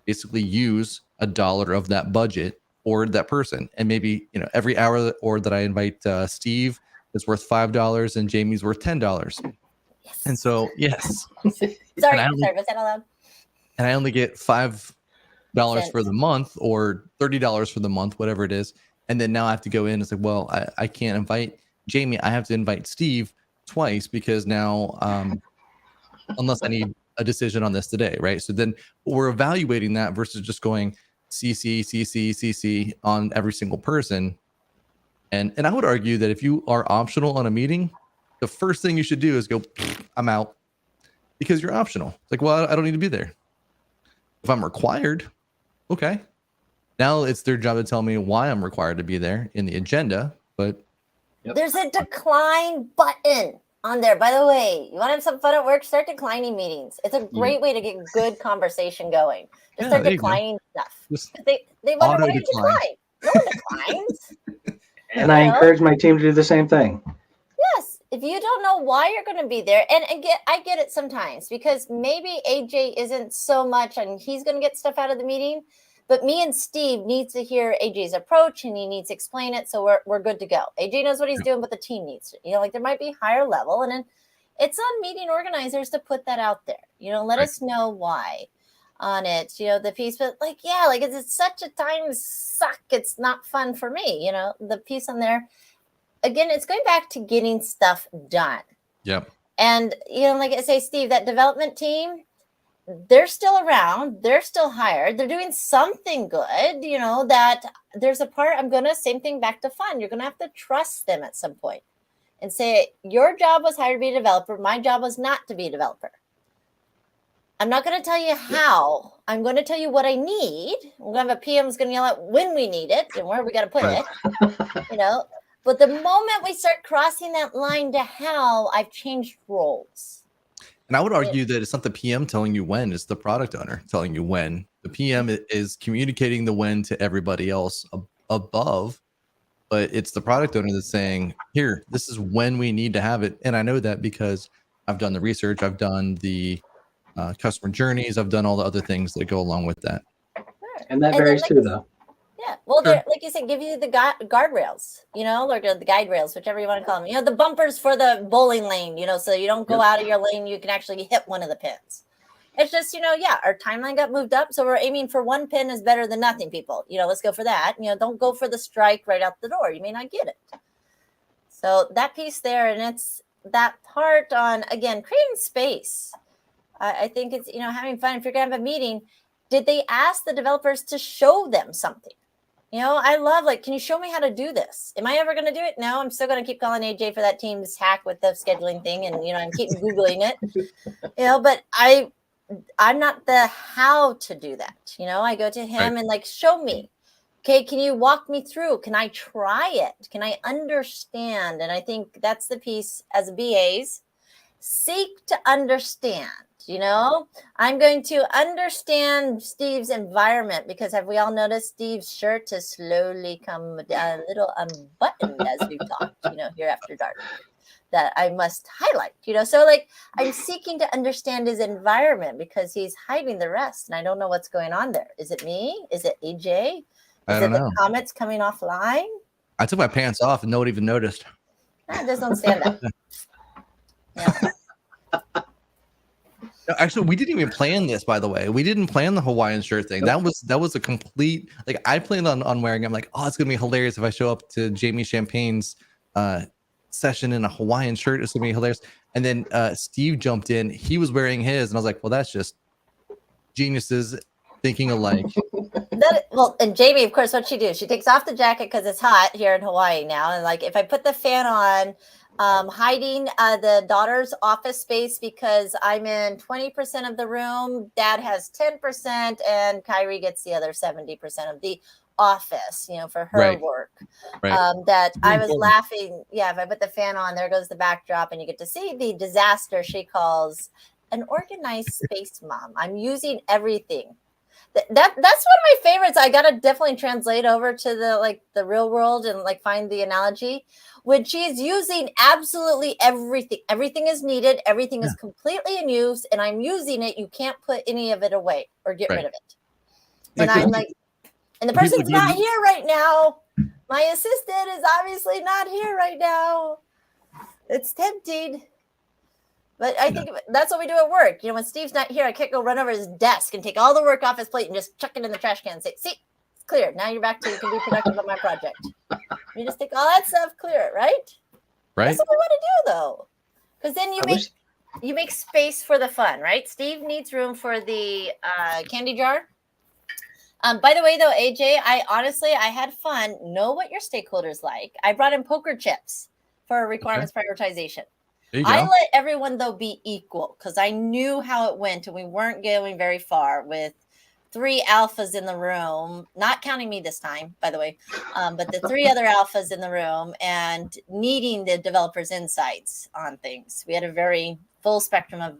basically use $1 of that budget or that person. And maybe, every hour or that I invite Steve is worth $5 and Jamie's worth $10. Yes. And so, yes. sorry, was that allowed? And I only get $5 for the month or $30 for the month, whatever it is. And then now I have to go in and say, well, I can't invite Jamie. I have to invite Steve twice because now, unless I need a decision on this today, right? So then we're evaluating that versus just going CC on every single person. And I would argue that if you are optional on a meeting, the first thing you should do is go, I'm out, because you're optional. It's like, well, I don't need to be there. If I'm required, okay. Now it's their job to tell me why I'm required to be there in the agenda, but There's a decline button on there. By the way, you want to have some fun at work? Start declining meetings. It's a great way to get good conversation going. Just start declining stuff. They wonder, why do you decline? No one declines. And I encourage my team to do the same thing. Yes. If you don't know why you're going to be there, and I get it sometimes because maybe AJ isn't so much and he's going to get stuff out of the meeting. But me and Steve needs to hear AJ's approach and he needs to explain it. So we're good to go. AJ knows what he's doing, but the team needs to, like there might be higher level. And then it's on meeting organizers to put that out there. Let us know why on it, the piece. But it's such a time suck. It's not fun for me. The piece on there. Again, it's going back to getting stuff done. Yep. And, like I say, Steve, that development team, they're still around. They're still hired. They're doing something good, that there's a part, same thing back to fun. You're going to have to trust them at some point and say, your job was hired to be a developer. My job was not to be a developer. I'm not going to tell you how. I'm going to tell you what I need. We're going to have a PM who's going to yell out when we need it and where we got to put it, But the moment we start crossing that line to how, I've changed roles. And I would argue that it's not the PM telling you when, it's the product owner telling you when. The PM is communicating the when to everybody else above, but it's the product owner that's saying, here, this is when we need to have it. And I know that because I've done the research, I've done the customer journeys, I've done all the other things that go along with that. And that varies too, though. Yeah. Well, like you said, give you the guardrails, or the guide rails, whichever you want to call them. The bumpers for the bowling lane, so you don't go out of your lane. You can actually hit one of the pins. It's just, our timeline got moved up. So we're aiming for one pin is better than nothing, people. Let's go for that. Don't go for the strike right out the door. You may not get it. So that piece there, and it's that part on, again, creating space. I think it's, having fun. If you're going to have a meeting, did they ask the developers to show them something? I love, can you show me how to do this? Am I ever going to do it? No, I'm still going to keep calling AJ for that Teams hack with the scheduling thing. And, I'm keep Googling it, but I'm not the how to do that. I go to him and show me. Okay. Can you walk me through? Can I try it? Can I understand? And I think that's the piece as BAs, seek to understand. I'm going to understand Steve's environment because have we all noticed Steve's shirt has slowly come down a little unbuttoned as we've talked, here after dark, that I must highlight, so I'm seeking to understand his environment because he's hiding the rest and I don't know what's going on there. Is it me? Is it AJ? Is I don't it know. The comments coming offline? I took my pants off and no one even noticed. I just don't stand up. Yeah. Actually, we didn't even plan this, by the way. We didn't plan the Hawaiian shirt thing. That was a complete, I planned on wearing it. I'm like, oh, it's gonna be hilarious if I show up to Jamie Champagne's session in a Hawaiian shirt. It's gonna be hilarious. And then Steve jumped in. He was wearing his, and I was like, well, that's just geniuses thinking alike. And Jamie, of course, what she do? She takes off the jacket because it's hot here in Hawaii now. And like, if I put the fan on, hiding the daughter's office space because I'm in 20% of the room, dad has 10%, and Kyrie gets the other 70% of the office, for her work. That I was laughing. Yeah, if I put the fan on, there goes the backdrop, and you get to see the disaster she calls an organized space mom. I'm using everything. That's one of my favorites. I gotta definitely translate over to the real world and find the analogy. When she's using absolutely everything, everything is needed, everything is completely in use, and I'm using it. You can't put any of it away or get rid of it. And I'm like, and the person's not here right now. My assistant is obviously not here right now. It's tempting. But I think that's what we do at work. When Steve's not here, I can't go run over his desk and take all the work off his plate and just chuck it in the trash can and say, see, it's clear. Now you're back to you can be productive on my project. You just take all that stuff, clear it, right? That's what we want to do, though. Because then you make space for the fun, right? Steve needs room for the candy jar. By the way, though, AJ, I had fun. Know what your stakeholders like. I brought in poker chips for requirements prioritization. I let everyone, though, be equal because I knew how it went, and we weren't going very far with 3 alphas in the room, not counting me this time, by the way, but the 3 other alphas in the room and needing the developers' insights on things. We had a very full spectrum of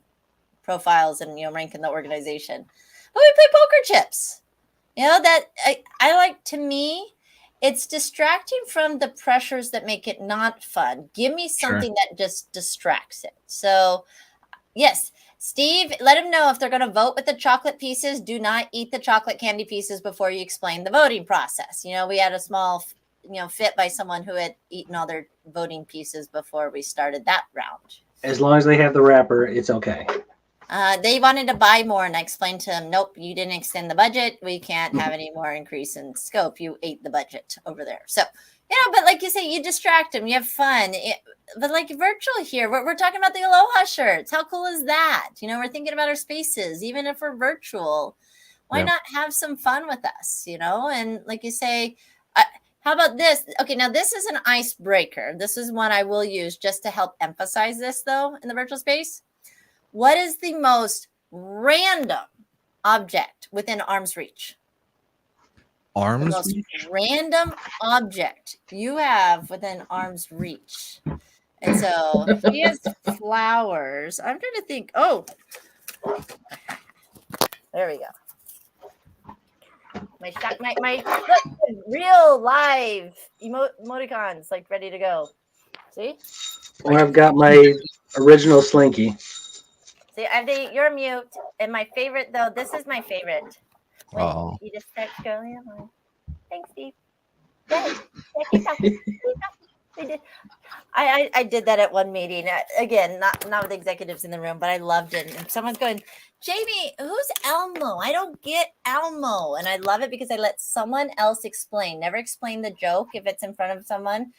profiles and, rank in the organization. But we play poker chips. That I like, to me, it's distracting from the pressures that make it not fun. Give me something that just distracts it. So, yes, Steve, let him know if they're going to vote with the chocolate pieces. Do not eat the chocolate candy pieces before you explain the voting process. We had a small, fit by someone who had eaten all their voting pieces before we started that round. As long as they have the wrapper, it's okay. They wanted to buy more, and I explained to them, nope, you didn't extend the budget. We can't have any more increase in scope. You ate the budget over there. So, but like you say, you distract them. You have fun. But like virtual here, we're talking about the Aloha shirts. How cool is that? We're thinking about our spaces, even if we're virtual. Why not have some fun with us, And like you say, how about this? Okay, now this is an icebreaker. This is one I will use just to help emphasize this, though, in the virtual space. What is the most random object within arm's reach? The most random object you have within arm's reach. And so she has flowers. I'm trying to think. Oh, there we go. My real live emoticons ready to go. See? Well, I've got my original Slinky. See, you're mute. And my favorite, though, this is my favorite. When you just start going, thanks, Steve. I did that at one meeting. Again, not with executives in the room, but I loved it. And someone's going, Jamie, who's Elmo? I don't get Elmo. And I love it because I let someone else explain. Never explain the joke if it's in front of someone.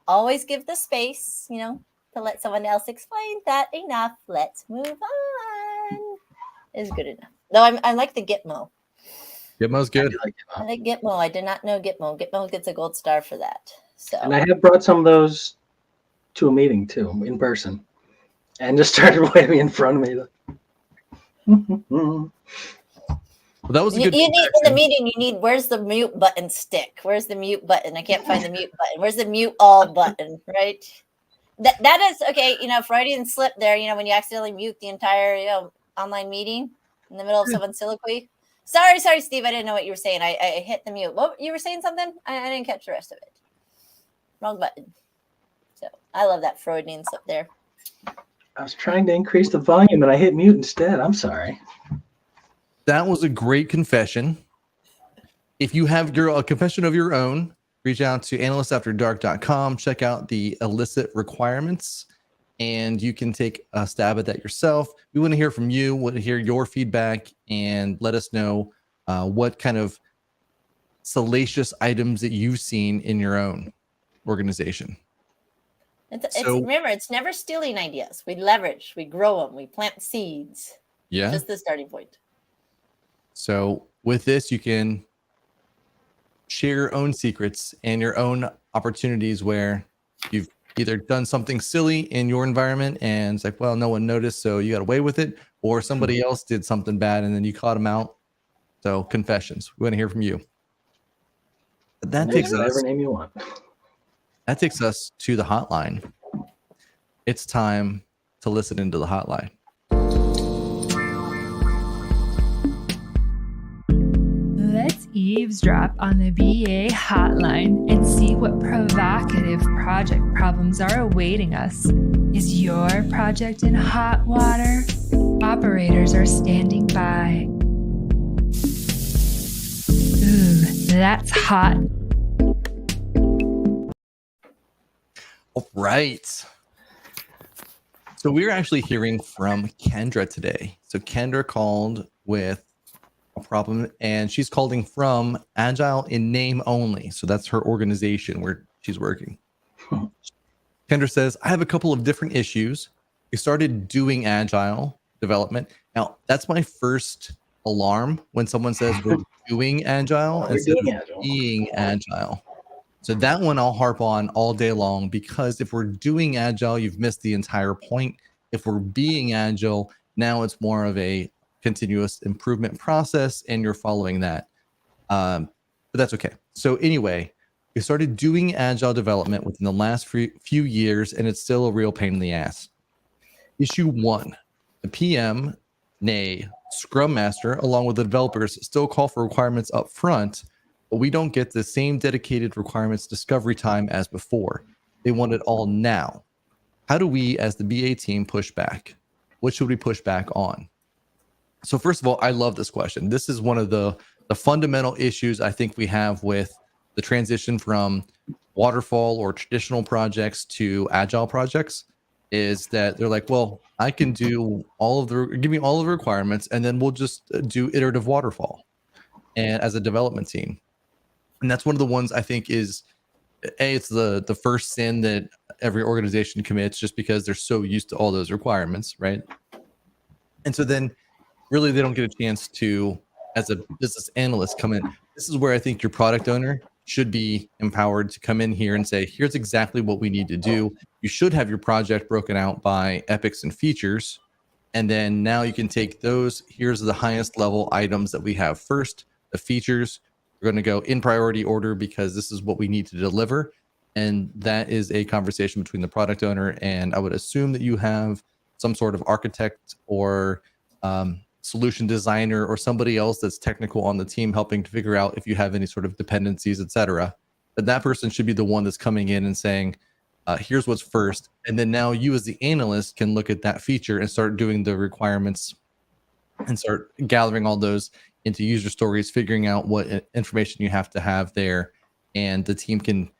Always give the space, to let someone else explain that. Enough. Let's move on. Is good enough. Though I like the Gitmo. Gitmo's good. I like Gitmo. I did not know Gitmo. Gitmo gets a gold star for that. So. And I have brought some of those to a meeting too, in person, and just started waving in front of me. Well, that was a good. You need in the meeting. You need. Where's the mute button stick? Where's the mute button? I can't find the mute button. Where's the mute all button? Right. That is okay. Freudian slip there. When you accidentally mute the entire online meeting in the middle of someone's soliloquy. Sorry, Steve. I didn't know what you were saying. I hit the mute. What, you were saying something? I didn't catch the rest of it. Wrong button. So I love that Freudian slip there. I was trying to increase the volume and I hit mute instead. I'm sorry. That was a great confession. If you have a confession of your own, reach out to analystsafterdark.com. Check out the illicit requirements, and you can take a stab at that yourself. We want to hear from you. We want to hear your feedback, and let us know what kind of salacious items that you've seen in your own organization. Remember, it's never stealing ideas. We leverage, we grow them, we plant seeds. Yeah. Just the starting point. So with this, you can share your own secrets and your own opportunities where you've either done something silly in your environment and it's like, well, no one noticed, so you got away with it, or somebody else did something bad and then you caught them out. So confessions. We want to hear from you. But that takes us, whatever name you want. That takes us to the hotline. It's time to listen into the hotline. Let's eavesdrop on the BA hotline and see what provocative project problems are awaiting us. Is your project in hot water? Operators are standing by. Ooh, that's hot. All right. So we're actually hearing from Kendra today. So Kendra called with a problem, and she's calling from Agile in name only. So that's her organization where she's working. Kendra says, I have a couple of different issues. We started doing Agile development. Now, that's my first alarm when someone says we're doing Agile instead of being Agile. So that one I'll harp on all day long, because if we're doing Agile, you've missed the entire point. If we're being Agile, now it's more of a continuous improvement process and you're following that. But that's okay. So anyway, we started doing Agile development within the last few years, and it's still a real pain in the ass. Issue 1, the PM, nay, Scrum Master, along with the developers, still call for requirements up front, but we don't get the same dedicated requirements discovery time as before. They want it all now. How do we, as the BA team, push back? What should we push back on? So first of all, I love this question. This is one of the fundamental issues I think we have with the transition from waterfall or traditional projects to Agile projects, is that they're like, well, I can do give me all of the requirements, and then we'll just do iterative waterfall and as a development team. And that's one of the ones I think is, it's the first sin that every organization commits, just because they're so used to all those requirements, right? And so then really they don't get a chance to, as a business analyst, come in. This is where I think your product owner should be empowered to come in here and say, here's exactly what we need to do. You should have your project broken out by epics and features. And then now you can take those, here's the highest level items that we have first, the features. We're going to go in priority order because this is what we need to deliver. And that is a conversation between the product owner, and I would assume that you have some sort of architect or solution designer or somebody else that's technical on the team helping to figure out if you have any sort of dependencies, etc. But that person should be the one that's coming in and saying, here's what's first. And then now you as the analyst can look at that feature and start doing the requirements and start gathering all those into user stories, figuring out what information you have to have there. And the team can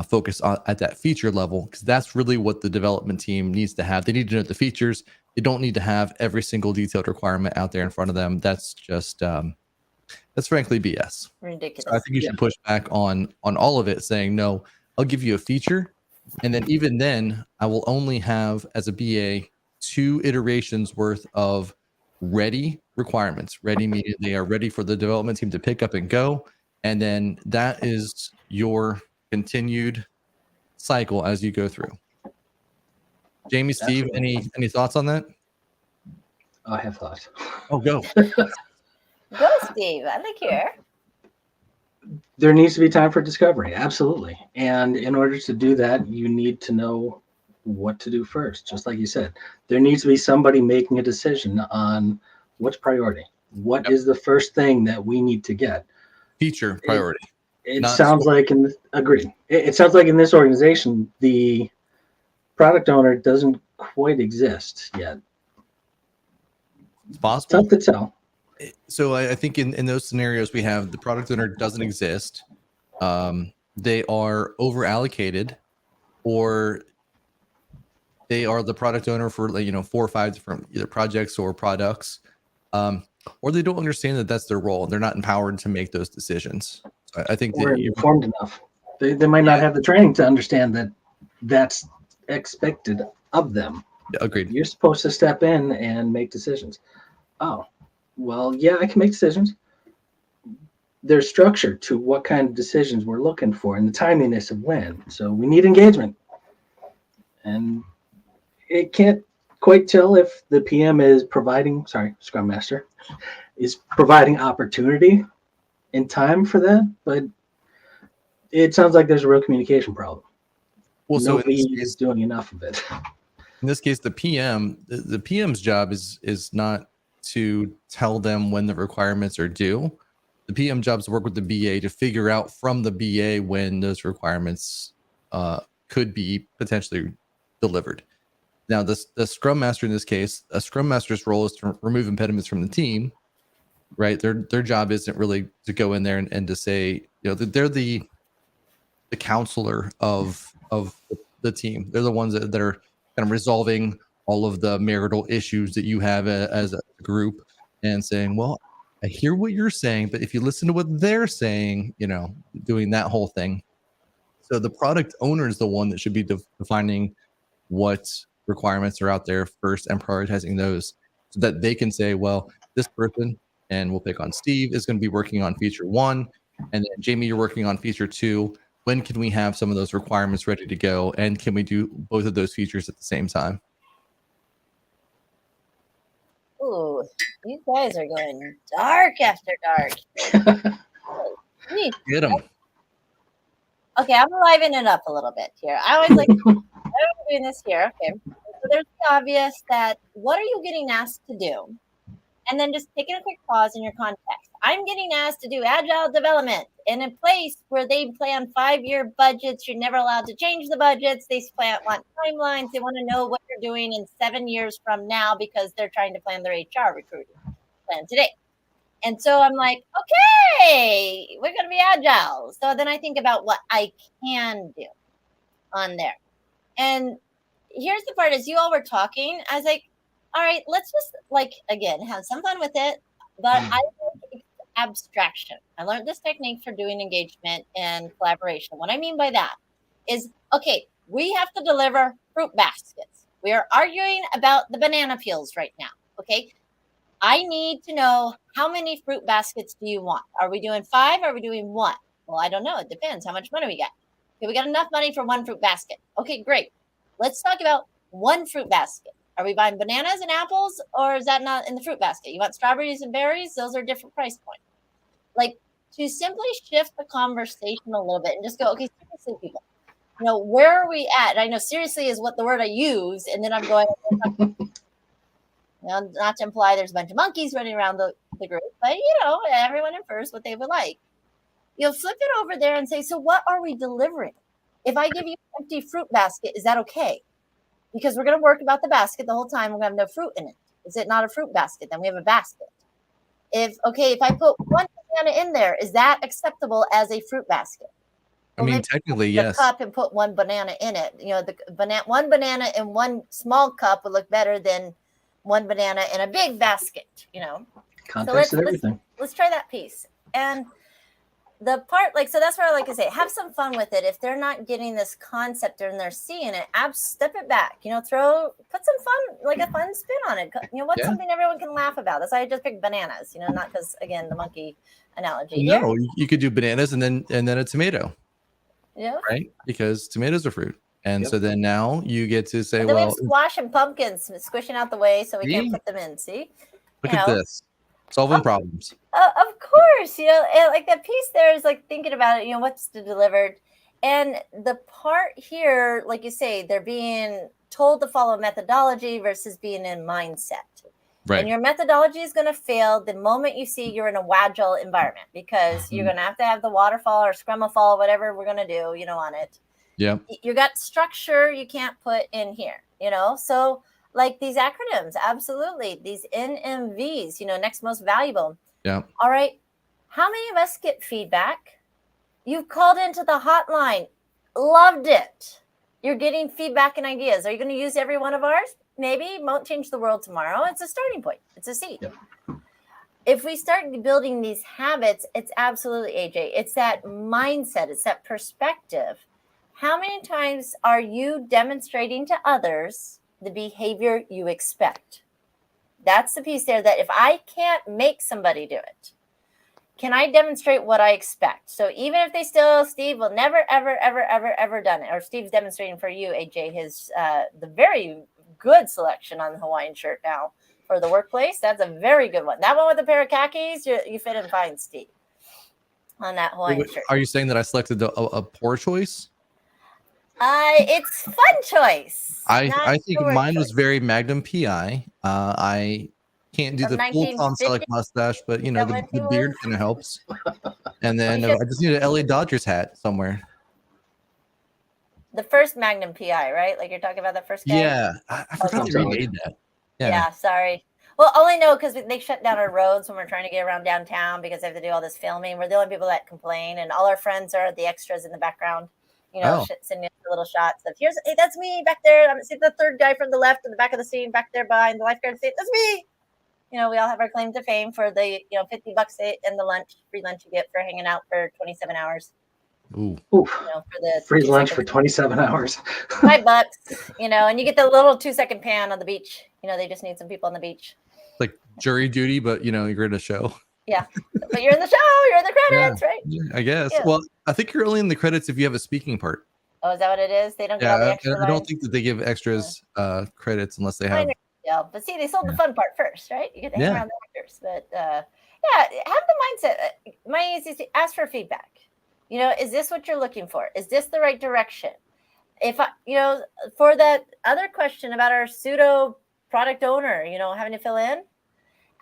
focus on at that feature level, because that's really what the development team needs to have. They need to know the features. They don't need to have every single detailed requirement out there in front of them. That's just that's frankly BS. Ridiculous. So I think you should push back on all of it, saying, no, I'll give you a feature, and then even then I will only have, as a BA, 2 iterations worth of ready requirements. Ready meaning they are ready for the development team to pick up and go, and then that is your continued cycle as you go through. Jamie, Steve, any thoughts on that? I have thoughts. Oh, go. Go, Steve. I like here. There needs to be time for discovery. Absolutely. And in order to do that, you need to know what to do first. Just like you said, there needs to be somebody making a decision on what's priority. What is the first thing that we need to get? Feature priority. It sounds like agreed. It sounds like in this organization, the product owner doesn't quite exist yet. It's possible. Tough to tell. So I think in those scenarios, we have the product owner doesn't exist. They are over allocated, or they are the product owner for 4 or 5 different either projects or products, or they don't understand that that's their role. They're not empowered to make those decisions. So I think they're informed enough. They might not have the training to understand that that's expected of them. Agreed. You're supposed to step in and make decisions. Oh, well, yeah, I can make decisions. There's structure to what kind of decisions we're looking for and the timeliness of when. So we need engagement. And it can't quite tell if the PM is Scrum Master is providing opportunity and time for that, but it sounds like there's a real communication problem. Well, so Nobody is doing enough of it. in this case, the PM's job is not to tell them when the requirements are due. The PM job is to work with the BA to figure out from the BA when those requirements could be potentially delivered. Now, the Scrum Master in this case, a Scrum Master's role is to remove impediments from the team, right? Their job isn't really to go in there and to say, they're the counselor of the team. They're the ones that are kind of resolving all of the marital issues that you have as a group and saying, well, I hear what you're saying, but if you listen to what they're saying, doing that whole thing. So the product owner is the one that should be defining what requirements are out there first and prioritizing those so that they can say, well, this person, and we'll pick on Steve, is going to be working on feature 1. And then Jamie, you're working on feature 2. When can we have some of those requirements ready to go? And can we do both of those features at the same time? Ooh, you guys are going dark after dark. Get them. Okay, I'm livening it up a little bit here. I always like I'm doing this here. Okay, so there's the obvious that what are you getting asked to do? And then just taking a quick pause in your context. I'm getting asked to do agile development in a place where they plan 5-year budgets. You're never allowed to change the budgets. They want timelines. They want to know what you're doing in 7 years from now because they're trying to plan their HR recruiting plan today. And so I'm like, okay, we're going to be agile. So then I think about what I can do on there. And here's the part, as you all were talking, I was like, all right, let's just again, have some fun with it. But I like abstraction. I learned this technique for doing engagement and collaboration. What I mean by that is, okay, we have to deliver fruit baskets. We are arguing about the banana peels right now. Okay. I need to know how many fruit baskets do you want? Are we doing 5? Are we doing 1? Well, I don't know. It depends how much money we got. Okay, we got enough money for 1 fruit basket. Okay, great. Let's talk about 1 fruit basket. Are we buying bananas and apples, or is that not in the fruit basket? You want strawberries and berries? Those are different price points. To simply shift the conversation a little bit and just go, okay, seriously, people, where are we at? And I know seriously is what the word I use, and then I'm going, not to imply there's a bunch of monkeys running around the group, but everyone infers what they would like. You'll flip it over there and say, so what are we delivering? If I give you an empty fruit basket, is that okay? Because we're going to work about the basket the whole time. We're going to have no fruit in it. Is it not a fruit basket? Then we have a basket. If I put 1 banana in there, is that acceptable as a fruit basket? Well, I mean, technically, yes. Cup and put 1 banana in it. The 1 banana in 1 small cup would look better than 1 banana in a big basket. Context and everything. Let's try that piece. And the part, so that's where I like to say, have some fun with it. If they're not getting this concept and they're seeing it, step it back, put some fun, a fun spin on it. What's something everyone can laugh about? That's why I just picked bananas, not because, again, the monkey analogy. No, you could do bananas and then a tomato. Yeah. Right? Because tomatoes are fruit. And so then now you get to say, we have squash and pumpkins squishing out the way so we can't put them in. See? Look at this. Solving problems. Of course, and that piece there is thinking about it, what's delivered. And the part here, like you say, they're being told to follow methodology versus being in mindset. Right. And your methodology is going to fail the moment you see you're in a agile environment because you're going to have the waterfall or scrumafall, whatever we're going to do, on it. Yeah. You got structure you can't put in here, So these acronyms, absolutely. These NMVs, next most valuable. Yeah. All right. How many of us get feedback? You've called into the hotline. Loved it. You're getting feedback and ideas. Are you going to use every one of ours? Maybe. Won't change the world tomorrow. It's a starting point. It's a seed. Yep. If we start building these habits, it's absolutely, AJ, it's that mindset. It's that perspective. how many times are you demonstrating to others the behavior you expect? That's the piece there, that if I can't make somebody do it, can I demonstrate what I expect? So even if they still, Steve will never, ever, ever, ever, ever done it. Or Steve's demonstrating for you, AJ, his the very good selection on the Hawaiian shirt now for the workplace. That's a very good one. That one with a pair of khakis, you fit in fine, Steve, on that Hawaiian shirt. Are you saying that I selected a poor choice? It's fun choice. I think mine choice. was very Magnum PI. I can't do From the full Tom 1950? Selleck mustache, but you know That what the he beard was? kind of helps. And then You should- I just need an LA Dodgers hat somewhere. The first Magnum PI, right? Like you're talking about the first guy? Yeah, I forgot Okay. they remade that. Yeah, sorry. Well, only know because they shut down our roads when we're trying to get around downtown because they have to do all this filming. We're the only people that complain, and all our friends are the extras in the background. You know, sending little shots of here's, hey, that's me back there. I'm see the third guy from the left in the back of the scene back there behind the lifeguard seat. That's me. You know, we all have our claim to fame for the $50 and the free lunch you get for hanging out for 27 hours. Ooh. Oof. You know, for the Free lunch for 27 hours. $5, and you get the little 2-second pan on the beach. You know, they just need some people on the beach. Like jury duty, but you're in a show. Yeah, but you're in the show. You're in the credits, right? Yeah, I guess. Yeah. Well, I think you're only in the credits if you have a speaking part. Oh, is that what it is? They don't get all the extra I don't lines? think that they give extras credits unless they I have. know, but see, they sold the fun part first, right? You get to hang Yeah. around the actors, but yeah, have the mindset. My easiest to ask for feedback. Is this what you're looking for? Is this the right direction? If for that other question about our pseudo product owner, having to fill in,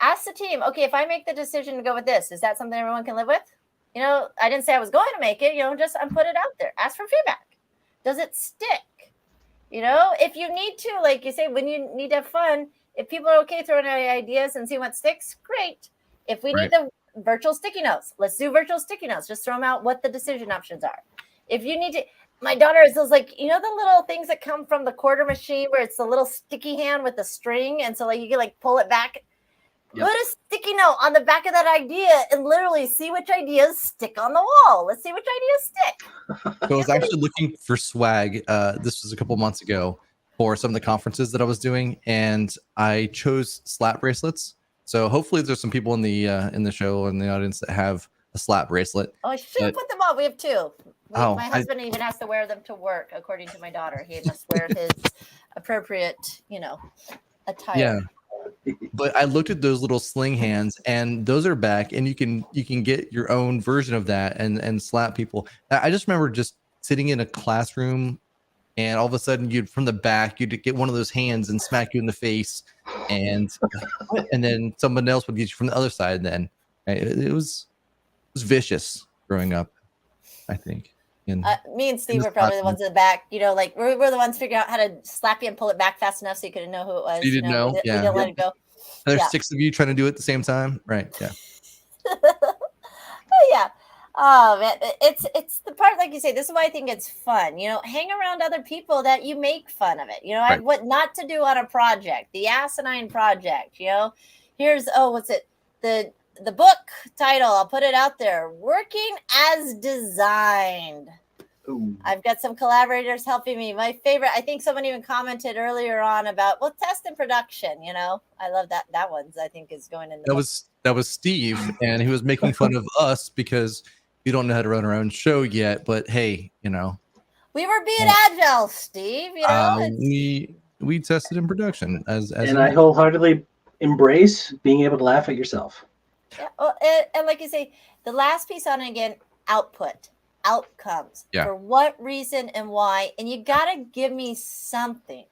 ask the team. Okay, if I make the decision to go with this, is that something everyone can live with? I didn't say I was going to make it. Just put it out there. Ask for feedback. Does it stick? If you need to, like you say, when you need to have fun, if people are okay throwing out ideas and see what sticks, great. If we need the virtual sticky notes, let's do virtual sticky notes. Just throw them out what the decision options are. If you need to, my daughter is those the little things that come from the quarter machine where it's the little sticky hand with the string. And so you can pull it back. Yep. Put a sticky note on the back of that idea and literally see which ideas stick on the wall. Let's see which ideas stick. So I was actually looking for swag. This was a couple months ago for some of the conferences that I was doing, and I chose slap bracelets. So hopefully there's some people in the show and the audience that have a slap bracelet. Oh, I should have put them on. We have two. My husband even has to wear them to work, according to my daughter. He must wear his appropriate, attire. Yeah. But I looked at those little sling hands, and those are back, and you can get your own version of that and slap people. I just remember just sitting in a classroom, and all of a sudden from the back you'd get one of those hands and smack you in the face, and then someone else would get you from the other side. Then it was vicious growing up, I think. Me and Steve were probably the ones in the back. We're the ones figuring out how to slap you and pull it back fast enough so you couldn't know who it was. You didn't know? We didn't let it go. And there's 6 of you trying to do it at the same time, right? Yeah. Yeah. Oh man, it's the part, like you say. This is why I think it's fun. Hang around other people that you make fun of it. What not to do on a project, the asinine project. Here's what's it? The book title, I'll put it out there. Working as designed. Ooh. I've got some collaborators helping me. My favorite, I think someone even commented earlier on about, test and production. I love that. That one's, I think, is going in. That was Steve, and he was making fun of us because we don't know how to run our own show yet. But hey, we were being agile, Steve. We tested in production and I wholeheartedly embrace being able to laugh at yourself. Yeah, and like you say, the last piece on it again, outcomes. For what reason and why? And you got to give me something.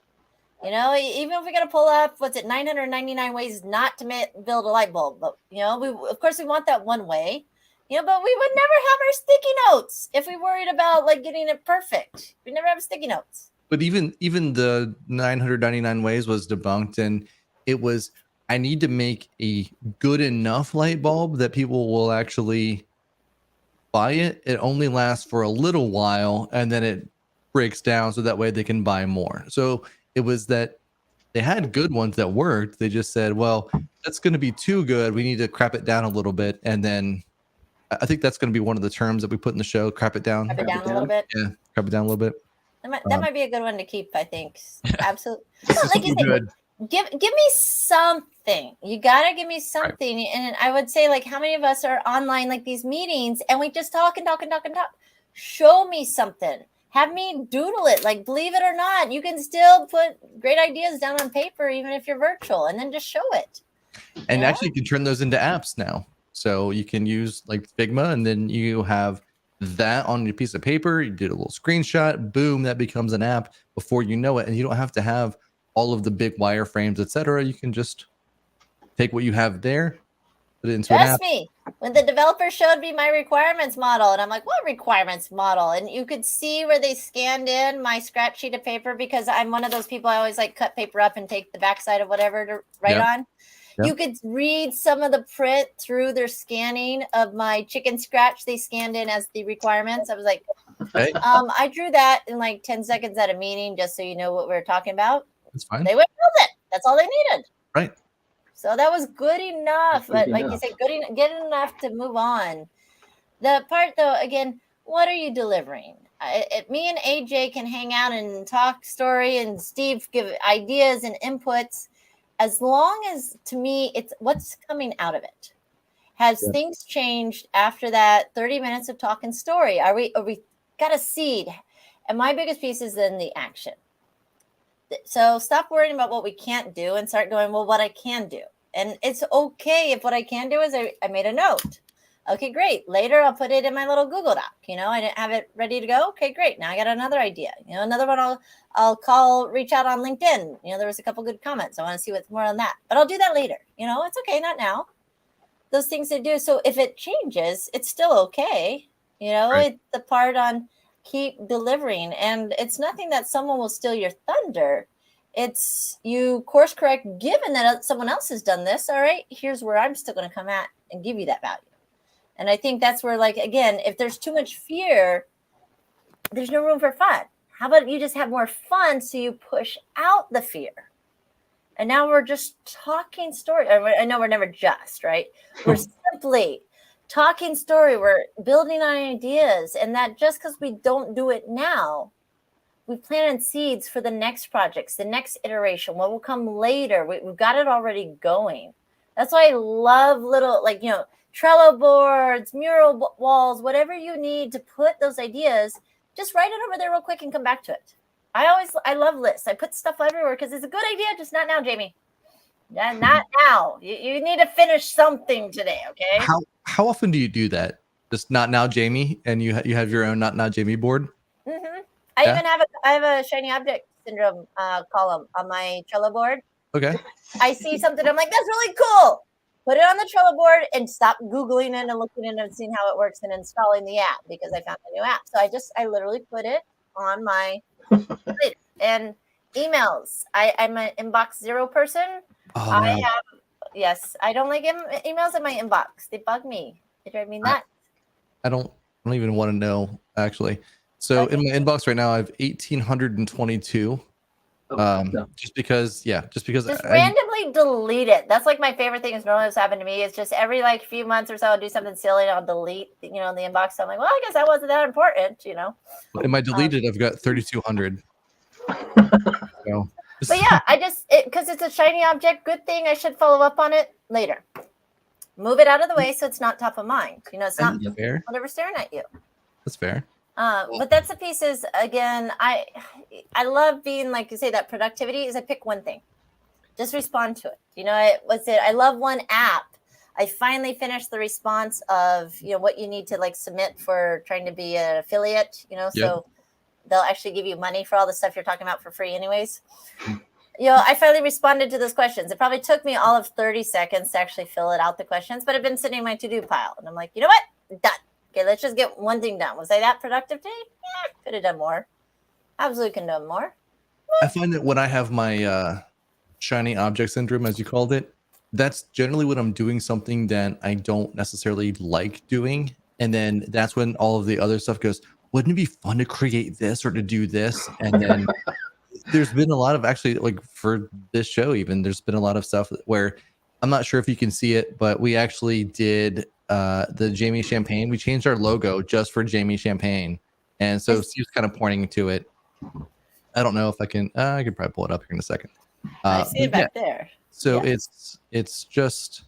Even if we got to pull up, 999 ways not to build a light bulb. But, we want that one way. But we would never have our sticky notes if we worried about getting it perfect. We never have sticky notes. But even the 999 ways was debunked, and it was, I need to make a good enough light bulb that people will actually buy it. It only lasts for a little while, and then it breaks down so that way they can buy more. So it was that they had good ones that worked. They just said, well, that's going to be too good. We need to crap it down a little bit. And then I think that's going to be one of the terms that we put in the show, crap it down. Crap it down a little bit. Yeah. cut it down a little bit. That might be a good one to keep, I think. Absolutely. This is Like you something said, good. give me something. You gotta give me something. Right. And I would say, like, how many of us are online like these meetings and we just talk and talk and talk and talk? Show me something. Have me doodle it. Like, believe it or not, you can still put great ideas down on paper, even if you're virtual, and then just show it. And actually, you can turn those into apps now. So you can use like Figma, and then you have that on your piece of paper. You did a little screenshot, boom, that becomes an app before you know it. And you don't have to have all of the big wireframes, etc. You can just take what you have there, put it into an app. Trust me, when the developer showed me my requirements model, and I'm like, what requirements model? And you could see where they scanned in my scratch sheet of paper, because I'm one of those people, I always like cut paper up and take the backside of whatever to write on. Yep. You could read some of the print through their scanning of my chicken scratch they scanned in as the requirements. I was like, okay. I drew that in like 10 seconds at a meeting, just so you know what we were talking about. That's fine. They went with it. That's all they needed. Right. So that was good enough. But like you said, good enough to move on. The part, though, again, what are you delivering? Me and AJ can hang out and talk story, and Steve give ideas and inputs. As long as, to me, it's what's coming out of it. Has things changed after that 30 minutes of talking story? Are we got a seed? And my biggest piece is then the action. So stop worrying about what we can't do and start going, well, what I can do. And it's okay if what I can do is I made a note. Okay, great. Later, I'll put it in my little Google Doc. I didn't have it ready to go. Okay, great. Now I got another idea. Another one I'll reach out on LinkedIn. There was a couple good comments. I want to see what's more on that, but I'll do that later. It's okay. Not now. Those things to do. So if it changes, it's still okay. Right. It's the part on keep delivering, and it's nothing that someone will steal your thunder. It's you course correct, given that someone else has done this. All right, here's where I'm still going to come at and give you that value. And I think that's where, like, again, if there's too much fear, there's no room for fun. How about you just have more fun so you push out the fear? And now we're just talking story. I know we're never just, right? We're simply talking story. We're building on ideas. And that just because we don't do it now, we planted seeds for the next projects, the next iteration, what will come later. We've got it already going. That's why I love little, Trello boards, mural walls, whatever you need to put those ideas, just write it over there real quick and come back to it. I love lists. I put stuff everywhere because it's a good idea, just not now, Jamie. Not now. You need to finish something today, okay? How often do you do that? Just not now, Jamie, and you have your own not now, Jamie board? Mm-hmm. I even have a shiny object syndrome column on my Trello board. Okay. I see something, I'm like, that's really cool. Put it on the Trello board and stop Googling it and looking in and seeing how it works and installing the app, because I found a new app. So I literally put it on my list. And emails. I'm an inbox zero person. Oh, I don't like emails in my inbox. They bug me. They drive me nuts. I don't even want to know, actually. So in my inbox right now, I have 1,822. Just because randomly delete it. That's like my favorite thing is normally what's happened to me. It's just every like few months or so I'll do something silly and I'll delete the inbox. So I'm like, well, I guess that wasn't that important, In my deleted, I've got 3,200. So, but yeah, because it's a shiny object, good thing. I should follow up on it later. Move it out of the way so it's not top of mind. It's not whatever staring at you. That's fair. But that's the piece is, again, I love being, like you say, that productivity is I pick one thing. Just respond to it. I love one app. I finally finished the response of, what you need to like submit for trying to be an affiliate, so they'll actually give you money for all the stuff you're talking about for free anyways. I finally responded to those questions. It probably took me all of 30 seconds to actually fill it out, the questions, but I've been sitting in my to-do pile. And I'm like, you know what? Done. Okay, let's just get one thing done. Was I that productive today? Yeah, could have done more. Absolutely could have done more. I find that when I have my shiny object syndrome, as you called it, that's generally when I'm doing something that I don't necessarily like doing. And then that's when all of the other stuff goes, wouldn't it be fun to create this or to do this? And then there's been a lot of, actually, like for this show even, there's been a lot of stuff where I'm not sure if you can see it, but we actually did the Jamie Champagne. We changed our logo just for Jamie Champagne. And so Steve's kind of pointing to it. I don't know if I can probably pull it up here in a second. I see it back there. So it's just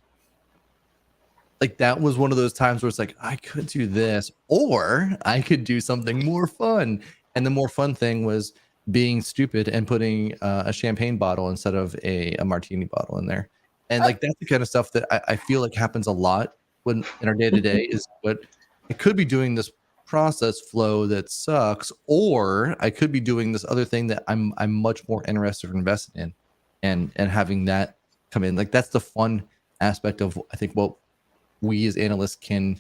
like, that was one of those times where it's like, I could do this, or I could do something more fun. And the more fun thing was being stupid and putting a champagne bottle instead of a martini bottle in there. And like, that's the kind of stuff that I feel like happens a lot when in our day to day is, but I could be doing this process flow that sucks, or I could be doing this other thing that I'm much more interested or invested in, and having that come in. Like, that's the fun aspect of, I think, what we as analysts we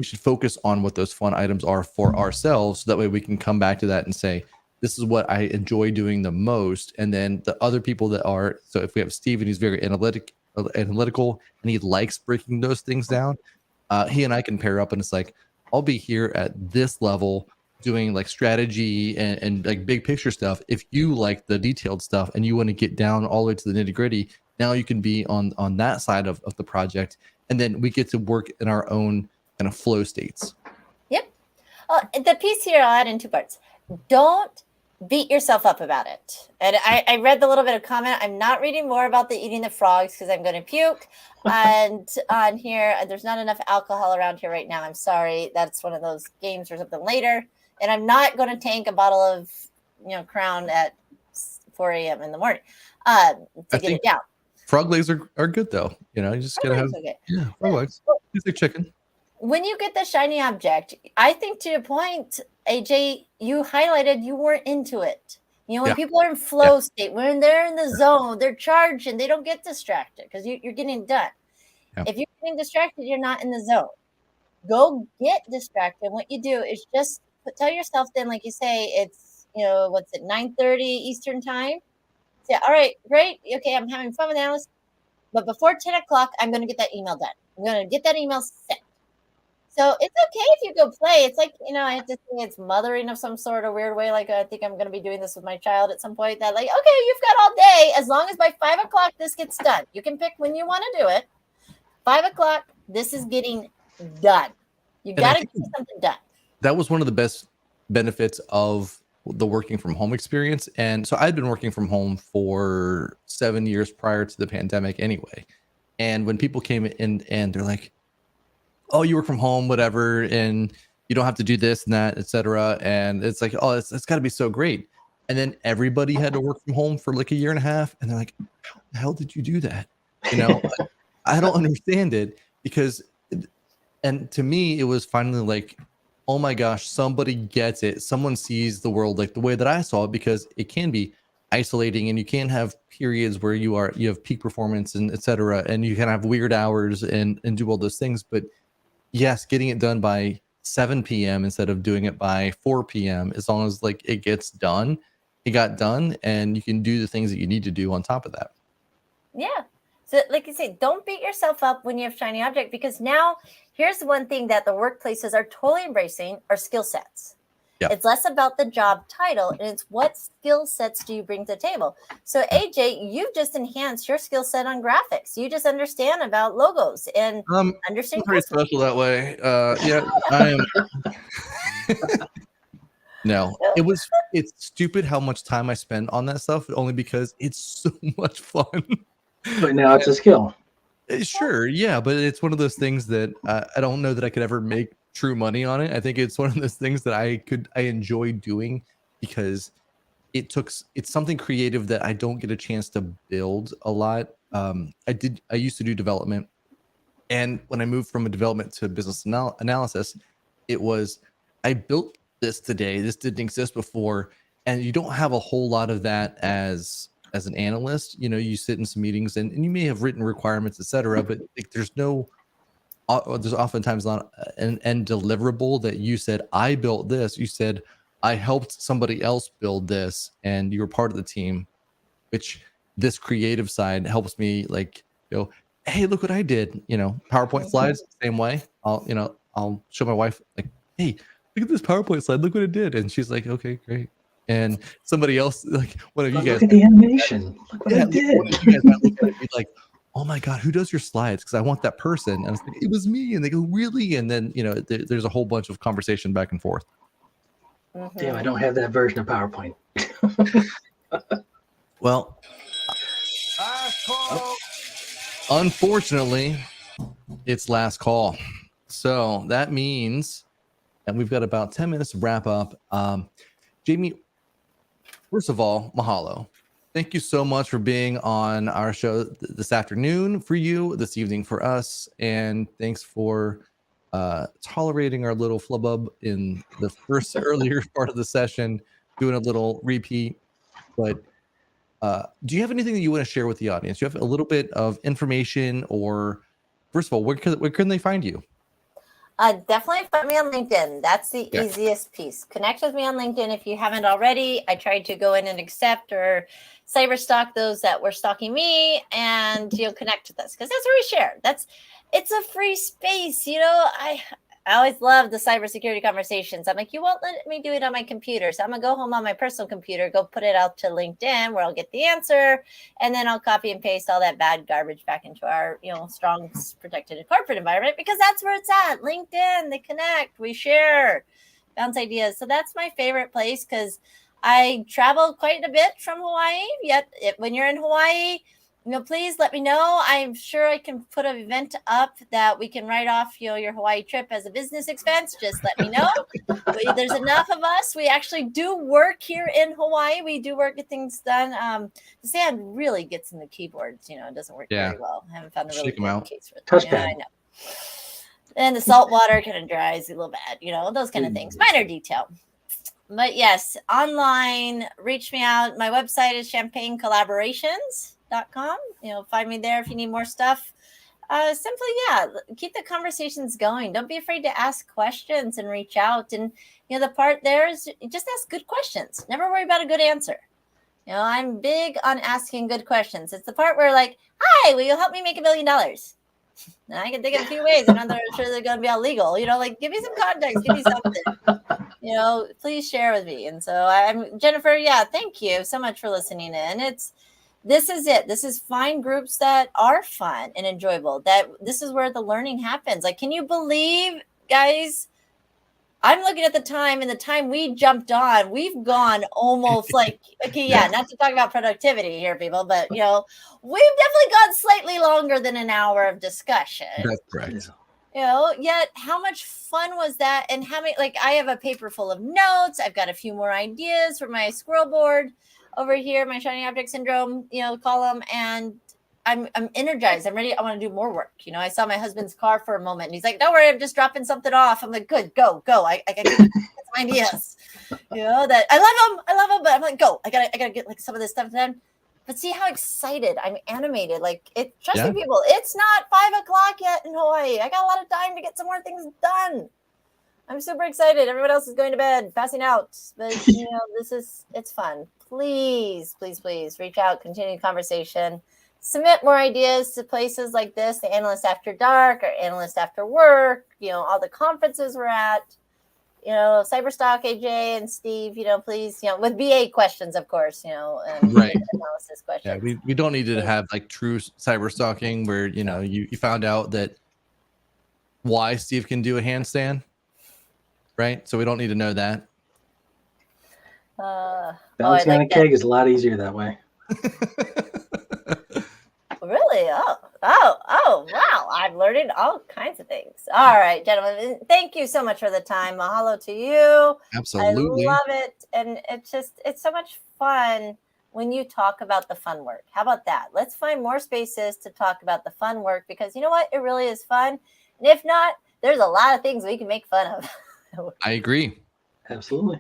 should focus on what those fun items are for ourselves, so that way we can come back to that and say, this is what I enjoy doing the most. And then the other people that are, so if we have Steven, who's very analytical and he likes breaking those things down, he and I can pair up, and it's like, I'll be here at this level doing like strategy and like big picture stuff. If you like the detailed stuff and you want to get down all the way to the nitty gritty, now you can be on that side of the project. And then we get to work in our own kind of flow states. Yep. The piece here I'll add in 2 parts. Don't beat yourself up about it. And I read the little bit of comment. I'm not reading more about the eating the frogs because I'm going to puke. And on here, there's not enough alcohol around here right now. I'm sorry. That's one of those games or something later. And I'm not going to tank a bottle of, Crown at 4 a.m. in the morning to get it down. Frog legs are good though. You just gotta have frog legs. It's like chicken. When you get the shiny object, I think to your point, AJ, you highlighted you weren't into it. When people are in flow state, when they're in the zone, they're charged and they don't get distracted because you're getting done. Yeah. If you're getting distracted, you're not in the zone. Go get distracted. What you do is just tell yourself then, like you say, it's, 9:30 Eastern time. Say, all right, great. Okay, I'm having fun with analysts. But before 10 o'clock, I'm going to get that email done. I'm going to get that email sent. So it's okay if you go play. It's like, I have to say it's mothering of some sort of weird way. Like, I think I'm going to be doing this with my child at some point. That like, okay, you've got all day. As long as by 5 o'clock, this gets done. You can pick when you want to do it. 5 o'clock, this is getting done. You got to get something done. That was one of the best benefits of the working from home experience. And so I'd been working from home for 7 years prior to the pandemic anyway. And when people came in and they're like, oh, you work from home, whatever, and you don't have to do this and that, etc. And it's like, oh, it's got to be so great. And then everybody had to work from home for like a year and a half. And they're like, how the hell did you do that? I don't understand it, because, and to me, it was finally like, oh my gosh, somebody gets it. Someone sees the world like the way that I saw it, because it can be isolating and you can have periods where you have peak performance and etc. And you can have weird hours and do all those things. But yes, getting it done by 7 p.m. instead of doing it by 4 p.m. as long as like it gets done, it got done, and you can do the things that you need to do on top of that. Yeah. So like you say, don't beat yourself up when you have shiny object, because now here's one thing that the workplaces are totally embracing are skill sets. Yep. It's less about the job title, and it's what skill sets do you bring to the table. So AJ, you've just enhanced your skill set on graphics. You just understand about logos and understand. Pretty special that way. Yeah, I am. No, it's stupid how much time I spend on that stuff, only because it's so much fun. But now it's a skill. Sure, yeah, but it's one of those things that I don't know that I could ever make true money on it. I think it's one of those things that I enjoy doing, because it's something creative that I don't get a chance to build a lot. I used to do development, and when I moved from a development to business analysis, it was, I built this today. This didn't exist before, and you don't have a whole lot of that as an analyst. You sit in some meetings and you may have written requirements, etc., but there's oftentimes not an end deliverable that you said, I built this. You said, I helped somebody else build this, and you were part of the team, which this creative side helps me, like, hey, look what I did. PowerPoint slides, same way. I'll show my wife, like, hey, look at this PowerPoint slide. Look what it did. And she's like, okay, great. And somebody else, like one of you guys, look at the animation. Look what I did. One of you guys might look at it and be like, oh my God, who does your slides? Because I want that person. And I was like, it was me. And they go, really? And then, there's a whole bunch of conversation back and forth. Damn, I don't have that version of PowerPoint. Well, unfortunately, it's last call. So that means that we've got about 10 minutes to wrap up. Jamie, first of all, mahalo. Thank you so much for being on our show this afternoon for you, this evening for us. And thanks for tolerating our little flubub in the first earlier part of the session, doing a little repeat. But do you have anything that you want to share with the audience? Do you have a little bit of information, or first of all, where can they find you? Definitely find me on LinkedIn. That's the easiest piece. Connect with me on LinkedIn if you haven't already. I tried to go in and accept or cyber stalk those that were stalking me, and connect with us because that's where we share. It's a free space. I always love the cybersecurity conversations. I'm like, you won't let me do it on my computer. So I'm going to go home on my personal computer, go put it out to LinkedIn where I'll get the answer. And then I'll copy and paste all that bad garbage back into our, strong protected corporate environment, because that's where it's at. LinkedIn, they connect, we share, bounce ideas. So that's my favorite place because I travel quite a bit from Hawaii. Yet when you're in Hawaii, please let me know. I'm sure I can put an event up that we can write off, your Hawaii trip as a business expense. Just let me know. There's enough of us. We actually do work here in Hawaii. We do work, get things done. The sand really gets in the keyboards. It doesn't work very well. I haven't found a really good case for it. Touchpad. I know. And the salt water kind of dries a little bad. Those kind of things. Minor detail. But yes, online, reach me out. My website is champagnecollaborations.com. Find me there if you need more stuff. Simply, keep the conversations going. Don't be afraid to ask questions and reach out. And, the part there is just ask good questions. Never worry about a good answer. I'm big on asking good questions. It's the part where like, hi, will you help me make $1 million? Now, I can think of a few ways. I'm not sure they're going to be all legal. Give me some context. Give me something. Please share with me. And so I'm Jennifer. Yeah, thank you so much for listening in. This is it. This is find groups that are fun and enjoyable. This is where the learning happens. Like, can you believe, guys? I'm looking at the time, and the time we jumped on, we've gone almost like, not to talk about productivity here, people, but, we've definitely gone slightly longer than an hour of discussion. That's correct. Yet how much fun was that? And how many, I have a paper full of notes. I've got a few more ideas for my squirrel board over here, my shiny object syndrome, column, and I'm energized. I'm ready. I want to do more work. I saw my husband's car for a moment, and he's like, "Don't worry, I'm just dropping something off." I'm like, "Good, go. I gotta get some ideas." That I love him, but I'm like, "Go. I gotta get some of this stuff done." But see how excited I'm animated. Trust me, people. It's not 5:00 yet in Hawaii. I got a lot of time to get some more things done. I'm super excited. Everyone else is going to bed, passing out. But it's fun. Please reach out, continue the conversation, submit more ideas to places like this, the Analysts After Dark or Analysts After Work, all the conferences we're at, Cyberstock, AJ and Steve, please, with BA questions, of course, right. Analysis questions. Yeah, we don't need to have true cyber stalking where, you found out that why Steve can do a handstand, right? So we don't need to know that. Bouncing on a keg is a lot easier that way. Really? Oh, wow. I'm learning all kinds of things. All right, gentlemen. Thank you so much for the time. Mahalo to you. Absolutely. I love it. And it's so much fun when you talk about the fun work. How about that? Let's find more spaces to talk about the fun work, because you know what? It really is fun. And if not, there's a lot of things we can make fun of. I agree. Absolutely.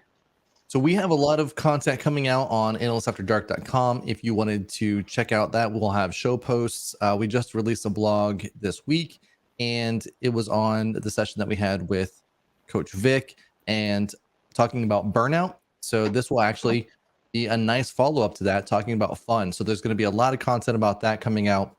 So we have a lot of content coming out on analystsafterdark.com. If you wanted to check out that, we'll have show posts. We just released a blog this week, and it was on the session that we had with Coach Vic and talking about burnout. So this will actually be a nice follow-up to that, talking about fun. So there's going to be a lot of content about that coming out,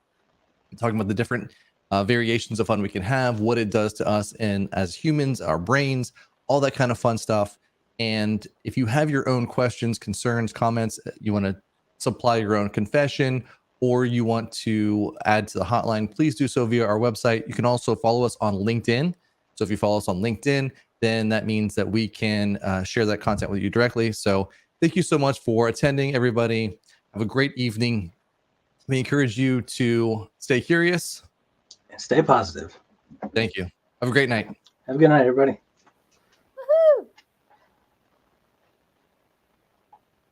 talking about the different variations of fun we can have, what it does to us and as humans, our brains, all that kind of fun stuff. And if you have your own questions, concerns, comments, you want to supply your own confession, or you want to add to the hotline, please do so via our website. You can also follow us on LinkedIn. So if you follow us on LinkedIn, then that means that we can share that content with you directly. So thank you so much for attending, everybody. Have a great evening. We encourage you to stay curious. Stay positive. Thank you. Have a great night. Have a good night, everybody.